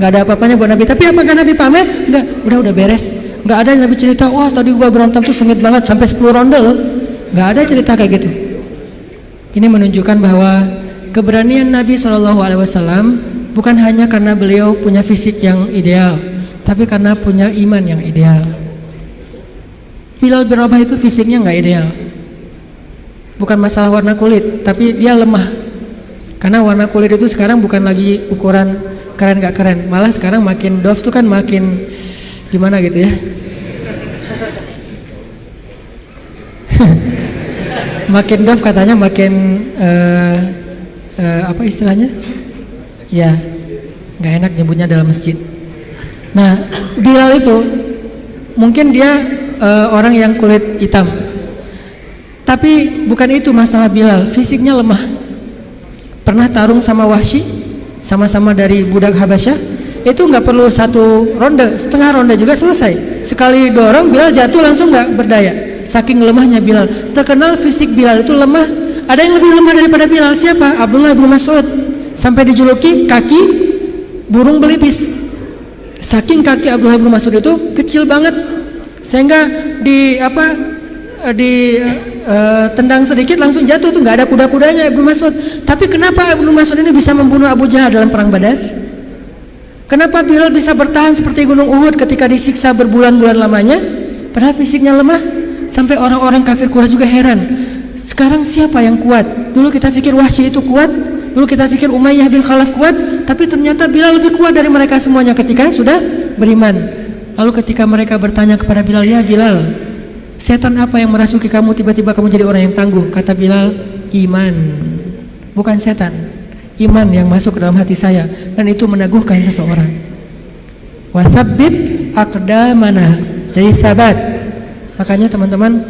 Nggak ada apa-apanya buat Nabi. Tapi apakah Nabi pamer? Enggak, udah beres. Nggak ada Nabi cerita, wah tadi gua berantem tuh sengit banget sampai 10 ronde loh. Nggak ada cerita kayak gitu. Ini menunjukkan bahwa keberanian Nabi SAW bukan hanya karena beliau punya fisik yang ideal, tapi karena punya iman yang ideal. Bilal bin Rabah itu fisiknya nggak ideal. Bukan masalah warna kulit, tapi dia lemah. Karena warna kulit itu sekarang bukan lagi ukuran keren gak keren, malah sekarang makin dof tuh kan makin gimana gitu ya. Makin dof katanya makin apa istilahnya? Ya, nggak enak nyebutnya dalam masjid. Nah, Bilal itu mungkin dia orang yang kulit hitam. Tapi bukan itu masalah Bilal, fisiknya lemah. Pernah tarung sama Wahsy, sama-sama dari budak Habasyah, itu nggak perlu 1 ronde, setengah ronde juga selesai. Sekali dorong Bilal jatuh langsung nggak berdaya. Saking lemahnya Bilal. Terkenal fisik Bilal itu lemah. Ada yang lebih lemah daripada Bilal, siapa? Abdullah bin Mas'ud. Sampai dijuluki kaki burung belipis. Saking kaki Abdullah bin Mas'ud itu kecil banget, sehingga tendang sedikit langsung jatuh tuh, nggak ada kuda-kudanya Ibnu Mas'ud. Tapi kenapa Ibnu Mas'ud ini bisa membunuh Abu Jahal dalam perang Badar? Kenapa Bilal bisa bertahan seperti gunung Uhud ketika disiksa berbulan-bulan lamanya, padahal fisiknya lemah? Sampai orang-orang kafir Quraisy juga heran. Sekarang siapa yang kuat? Dulu kita pikir Wahsy itu kuat, dulu kita pikir Umayyah bin Khalaf kuat, tapi ternyata Bilal lebih kuat dari mereka semuanya ketika sudah beriman. Lalu ketika mereka bertanya kepada Bilal, ya Bilal, setan apa yang merasuki kamu tiba-tiba kamu jadi orang yang tangguh? Kata Bilal, iman, bukan setan, iman yang masuk ke dalam hati saya, dan itu meneguhkan seseorang. Watsabbit aqdamana, jadi sabat. Makanya teman-teman,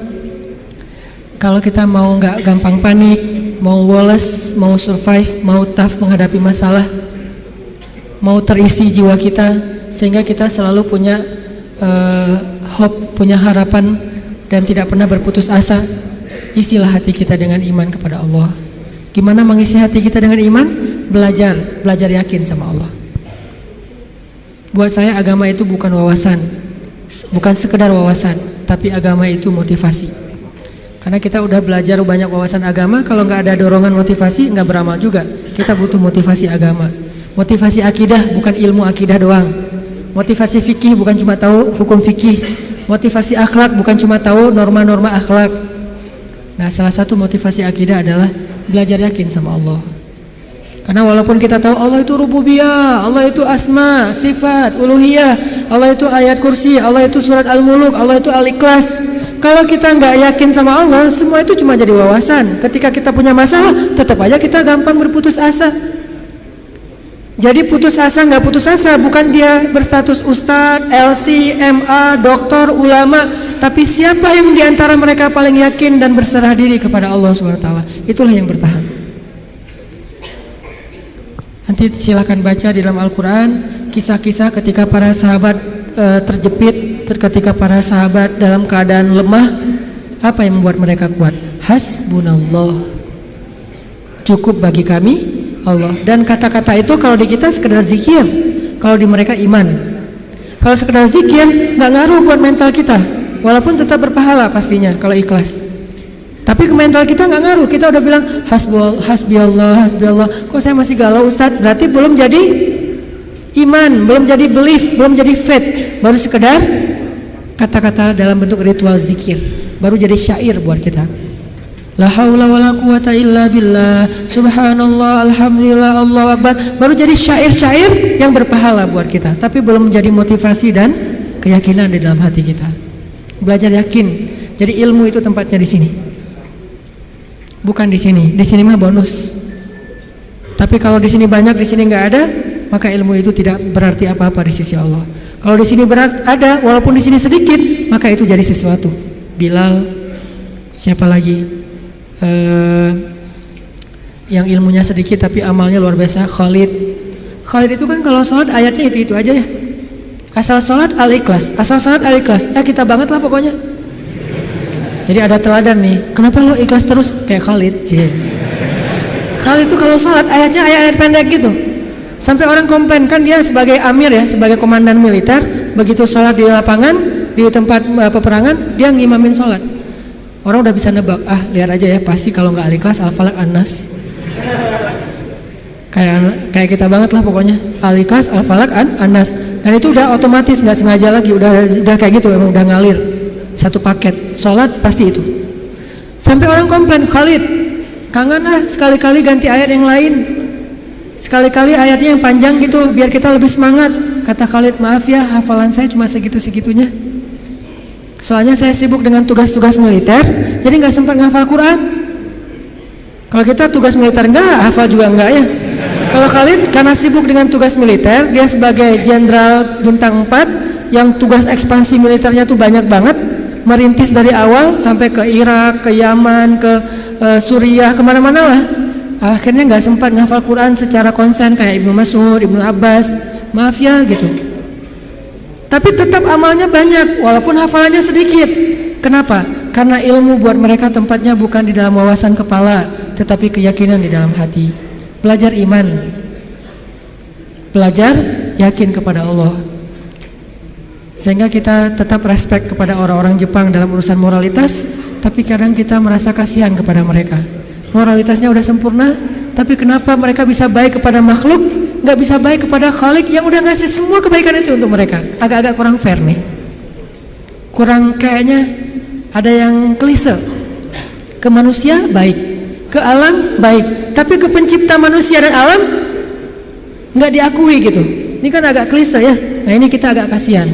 kalau kita mau nggak gampang panik, mau woles, mau survive, mau tough menghadapi masalah, mau terisi jiwa kita sehingga kita selalu punya hope, punya harapan, dan tidak pernah berputus asa, isilah hati kita dengan iman kepada Allah. Gimana mengisi hati kita dengan iman? Belajar yakin sama Allah. Buat saya agama itu bukan wawasan, bukan sekedar wawasan, tapi agama itu motivasi. Karena kita udah belajar banyak wawasan agama, kalau nggak ada dorongan motivasi nggak beramal juga. Kita butuh motivasi agama, motivasi akidah, bukan ilmu akidah doang. Motivasi fikih bukan cuma tahu hukum fikih. Motivasi akhlak bukan cuma tahu norma-norma akhlak. Nah, salah satu motivasi akidah adalah belajar yakin sama Allah. Karena walaupun kita tahu Allah itu rububiyah, Allah itu asma, sifat, uluhiyah, Allah itu ayat kursi, Allah itu surat Al-Muluk, Allah itu Al-Ikhlas. Kalau kita nggak yakin sama Allah, semua itu cuma jadi wawasan. Ketika kita punya masalah, tetap aja kita gampang berputus asa. Jadi putus asa nggak putus asa, bukan dia berstatus ustadz, LC, MA, doktor, ulama, tapi siapa yang diantara mereka paling yakin dan berserah diri kepada Allah SWT, itulah yang bertahan. Nanti silakan baca di dalam Al-Quran kisah-kisah ketika para sahabat terjepit, ketika para sahabat dalam keadaan lemah, apa yang membuat mereka kuat? Hasbunallah, cukup bagi kami Allah. Dan kata-kata itu kalau di kita sekedar zikir, kalau di mereka iman. Kalau sekedar zikir nggak ngaruh buat mental kita, walaupun tetap berpahala pastinya kalau ikhlas. Tapi ke mental kita nggak ngaruh. Kita udah bilang hasbiyallah, kok saya masih galau Ustadz? Berarti belum jadi iman, belum jadi belief, belum jadi faith. Baru sekedar kata-kata dalam bentuk ritual zikir, baru jadi syair buat kita. La haula wala quwata illa billah, subhanallah, alhamdulillah, Allahu akbar. Baru jadi syair-syair yang berpahala buat kita, tapi belum menjadi motivasi dan keyakinan di dalam hati kita. Belajar yakin. Jadi ilmu itu tempatnya di sini, bukan di sini. Di sini mah bonus. Tapi kalau di sini banyak, di sini nggak ada, maka ilmu itu tidak berarti apa-apa di sisi Allah. Kalau di sini ada, walaupun di sini sedikit, maka itu jadi sesuatu. Bilal, siapa lagi? Yang ilmunya sedikit tapi amalnya luar biasa. Khalid itu kan kalau sholat ayatnya itu aja ya. Asal sholat al-ikhlas, asal sholat al-ikhlas. Kita banget lah pokoknya. Jadi ada teladan nih. Kenapa lo ikhlas terus kayak Khalid? Khalid itu kalau sholat ayatnya ayat pendek gitu. Sampai orang komplain, kan dia sebagai amir ya, sebagai komandan militer, begitu sholat di lapangan, di tempat peperangan, dia ngimamin sholat. Orang udah bisa nebak, lihat aja ya, pasti kalau nggak Al-Ikhlas, Al-Falaq, An-Nas. Kayak kita banget lah pokoknya. Al-Ikhlas, Al-Falaq, An-Nas. Dan itu udah otomatis, nggak sengaja lagi, udah kayak gitu, emang udah ngalir. Satu paket, sholat pasti itu. Sampai orang komplain, Khalid, kangen sekali-kali ganti ayat yang lain. Sekali-kali ayatnya yang panjang gitu, biar kita lebih semangat. Kata Khalid, maaf ya, hafalan saya cuma segitu-segitunya. Soalnya saya sibuk dengan tugas-tugas militer, jadi nggak sempat ngafal Quran. Kalau kita tugas militer enggak, hafal juga enggak ya. Kalau Khalid karena sibuk dengan tugas militer, dia sebagai jenderal bintang 4 yang tugas ekspansi militernya tuh banyak banget, merintis dari awal sampai ke Irak, ke Yaman, ke Suriah, kemana-mana lah. Akhirnya nggak sempat ngafal Quran secara konsen kayak Ibnu Mas'ud, Ibnu Abbas. Maaf ya gitu. Tapi tetap amalnya banyak walaupun hafalannya sedikit. Kenapa? Karena ilmu buat mereka tempatnya bukan di dalam wawasan kepala, tetapi keyakinan di dalam hati. Belajar iman, belajar yakin kepada Allah, sehingga kita tetap respect kepada orang-orang Jepang dalam urusan moralitas. Tapi kadang kita merasa kasihan kepada mereka. Moralitasnya udah sempurna, tapi kenapa mereka bisa baik kepada makhluk, nggak bisa baik kepada Khalik yang udah ngasih semua kebaikan itu untuk mereka? Agak-agak kurang fair nih. Kurang kayaknya ada yang klise. Ke manusia baik, ke alam baik, tapi ke pencipta manusia dan alam nggak diakui gitu. Ini kan agak klise ya. Nah ini kita agak kasihan.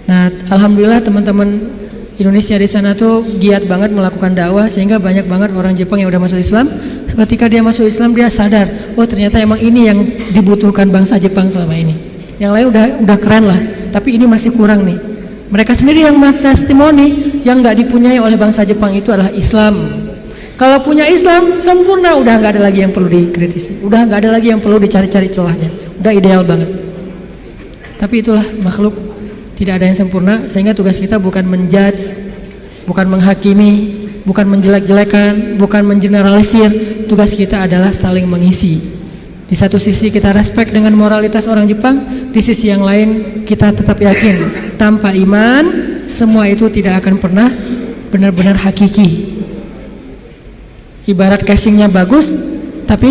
Nah alhamdulillah teman-teman Indonesia di sana tuh giat banget melakukan dakwah, sehingga banyak banget orang Jepang yang udah masuk Islam. Ketika dia masuk Islam dia sadar, oh ternyata emang ini yang dibutuhkan bangsa Jepang selama ini. Yang lain udah keren lah, tapi ini masih kurang nih. Mereka sendiri yang testimoni yang nggak dipunyai oleh bangsa Jepang itu adalah Islam. Kalau punya Islam sempurna, udah nggak ada lagi yang perlu dikritisi, udah nggak ada lagi yang perlu dicari-cari celahnya, udah ideal banget. Tapi itulah makhluk, tidak ada yang sempurna, sehingga tugas kita bukan menjudge, bukan menghakimi, bukan menjelek-jelekan, bukan mengeneralisir. Tugas kita adalah saling mengisi. Di satu sisi kita respect dengan moralitas orang Jepang, di sisi yang lain kita tetap yakin tanpa iman semua itu tidak akan pernah benar-benar hakiki. Ibarat casingnya bagus, tapi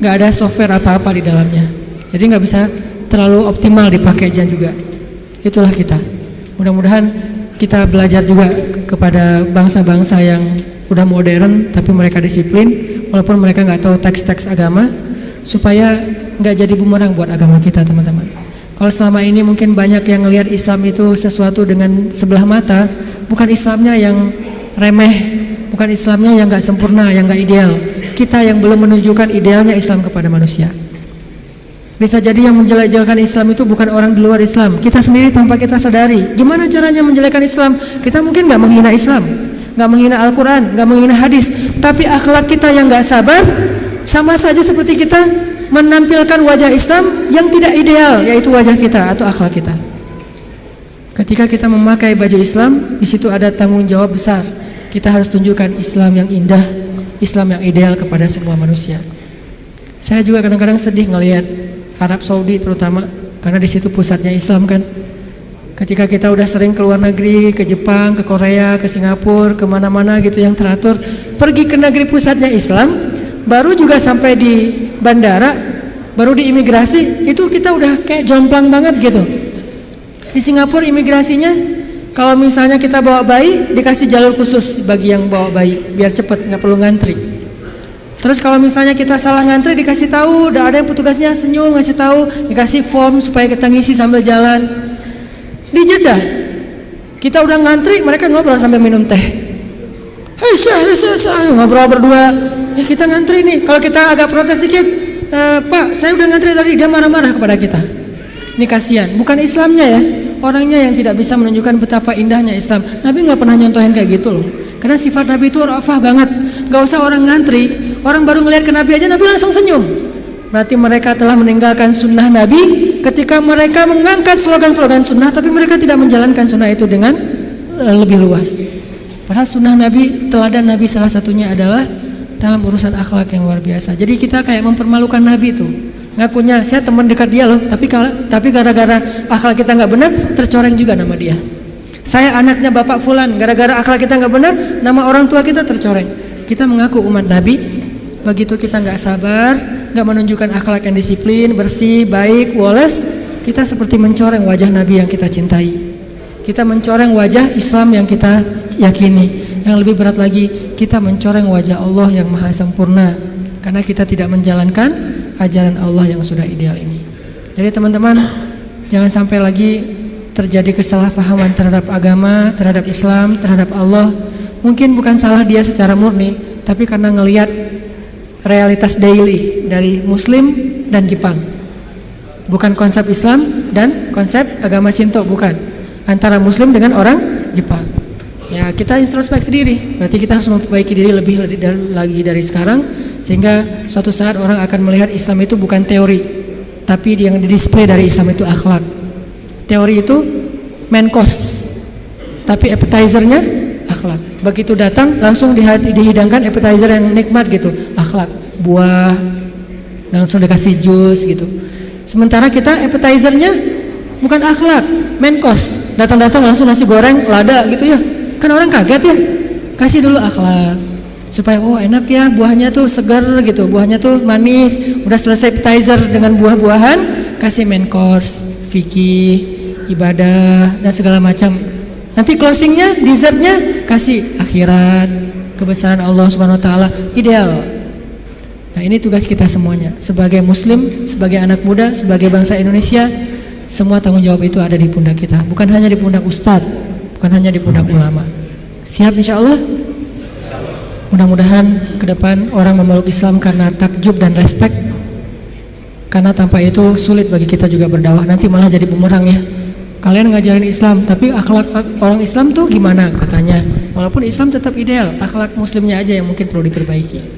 nggak ada software apa-apa di dalamnya, jadi nggak bisa terlalu optimal dipakai juga. Itulah kita. Mudah-mudahan kita belajar juga kepada bangsa-bangsa yang udah modern tapi mereka disiplin, walaupun mereka nggak tahu teks-teks agama, supaya nggak jadi bumerang buat agama kita, teman-teman. Kalau selama ini mungkin banyak yang ngelihat Islam itu sesuatu dengan sebelah mata, bukan Islamnya yang remeh, bukan Islamnya yang nggak sempurna, yang nggak ideal. Kita yang belum menunjukkan idealnya Islam kepada manusia. Bisa jadi yang menjelek-jelekan Islam itu bukan orang di luar Islam, kita sendiri tanpa kita sadari. Gimana caranya menjelekkan Islam? Kita mungkin nggak menghina Islam, nggak menghina Al-Quran, nggak menghina hadis, tapi akhlak kita yang nggak sabar, sama saja seperti kita menampilkan wajah Islam yang tidak ideal, yaitu wajah kita atau akhlak kita. Ketika kita memakai baju Islam, di situ ada tanggung jawab besar. Kita harus tunjukkan Islam yang indah, Islam yang ideal kepada semua manusia. Saya juga kadang-kadang sedih ngelihat Arab Saudi terutama, karena di situ pusatnya Islam kan. Ketika kita udah sering ke luar negeri, ke Jepang, ke Korea, ke Singapura, kemana-mana gitu yang teratur, pergi ke negeri pusatnya Islam, baru juga sampai di bandara, baru di imigrasi, itu kita udah kayak jomplang banget gitu. Di Singapura imigrasinya, kalau misalnya kita bawa bayi, dikasih jalur khusus bagi yang bawa bayi, biar cepet, nggak perlu ngantri. Terus kalau misalnya kita salah ngantri, dikasih tahu, udah ada yang petugasnya senyum ngasih tahu, dikasih form supaya kita ngisi sambil jalan. Di Jeddah, kita udah ngantri, mereka ngobrol sambil minum teh. Hei saya ngobrol berdua. Ya kita ngantri nih. Kalau kita agak protes sedikit, Pak, saya udah ngantri tadi, dia marah-marah kepada kita. Ini kasihan. Bukan Islamnya ya, orangnya yang tidak bisa menunjukkan betapa indahnya Islam. Nabi nggak pernah nyontohin kayak gitu loh. Karena sifat Nabi itu rafah banget. Gak usah orang ngantri, orang baru ngelihat ke Nabi aja Nabi langsung senyum. Berarti mereka telah meninggalkan sunnah Nabi ketika mereka mengangkat slogan-slogan sunnah, tapi mereka tidak menjalankan sunnah itu dengan lebih luas. Padahal sunnah Nabi, teladan Nabi salah satunya adalah dalam urusan akhlak yang luar biasa. Jadi kita kayak mempermalukan Nabi tuh. Ngakunya saya teman dekat dia loh, tapi gara-gara akhlak kita nggak benar, tercoreng juga nama dia. Saya anaknya Bapak Fulan, gara-gara akhlak kita nggak benar, nama orang tua kita tercoreng. Kita mengaku umat Nabi, begitu kita nggak sabar, nggak menunjukkan akhlak yang disiplin, bersih, baik, woles, kita seperti mencoreng wajah Nabi yang kita cintai. Kita mencoreng wajah Islam yang kita yakini. Yang lebih berat lagi, kita mencoreng wajah Allah yang maha sempurna, karena kita tidak menjalankan ajaran Allah yang sudah ideal ini. Jadi teman-teman, jangan sampai lagi terjadi kesalahpahaman terhadap agama, terhadap Islam, terhadap Allah. Mungkin bukan salah dia secara murni, tapi karena ngelihat realitas daily dari Muslim dan Jepang. Bukan konsep Islam dan konsep agama Shinto, bukan. Antara Muslim dengan orang Jepang. Ya, kita introspeksi diri. Berarti kita harus memperbaiki diri lebih lagi dari sekarang, sehingga suatu saat orang akan melihat Islam itu bukan teori, tapi yang didisplay dari Islam itu akhlak. Teori itu main course, tapi appetizernya akhlak. Begitu datang langsung dihidangkan appetizer yang nikmat gitu, akhlak, buah, langsung dikasih jus gitu. Sementara kita appetizernya bukan akhlak, main course. Datang-datang langsung nasi goreng, lada gitu ya. Kan orang kaget ya. Kasih dulu akhlak supaya oh enak ya, buahnya tuh segar gitu, buahnya tuh manis. Udah selesai appetizer dengan buah-buahan, kasih main course, fikih, ibadah dan segala macam. Nanti closingnya, dessertnya kasih akhirat, kebesaran Allah Subhanahu Wa Taala, ideal. Nah ini tugas kita semuanya sebagai Muslim, sebagai anak muda, sebagai bangsa Indonesia. Semua tanggung jawab itu ada di pundak kita, bukan hanya di pundak ustadz, bukan hanya di pundak ulama. Siap insya Allah? Mudah-mudahan ke depan orang memeluk Islam karena takjub dan respek, karena tanpa itu sulit bagi kita juga berdakwah. Nanti malah jadi bumerang ya. Kalian ngajarin Islam, tapi akhlak orang Islam tuh gimana katanya? Walaupun Islam tetap ideal, akhlak Muslimnya aja yang mungkin perlu diperbaiki.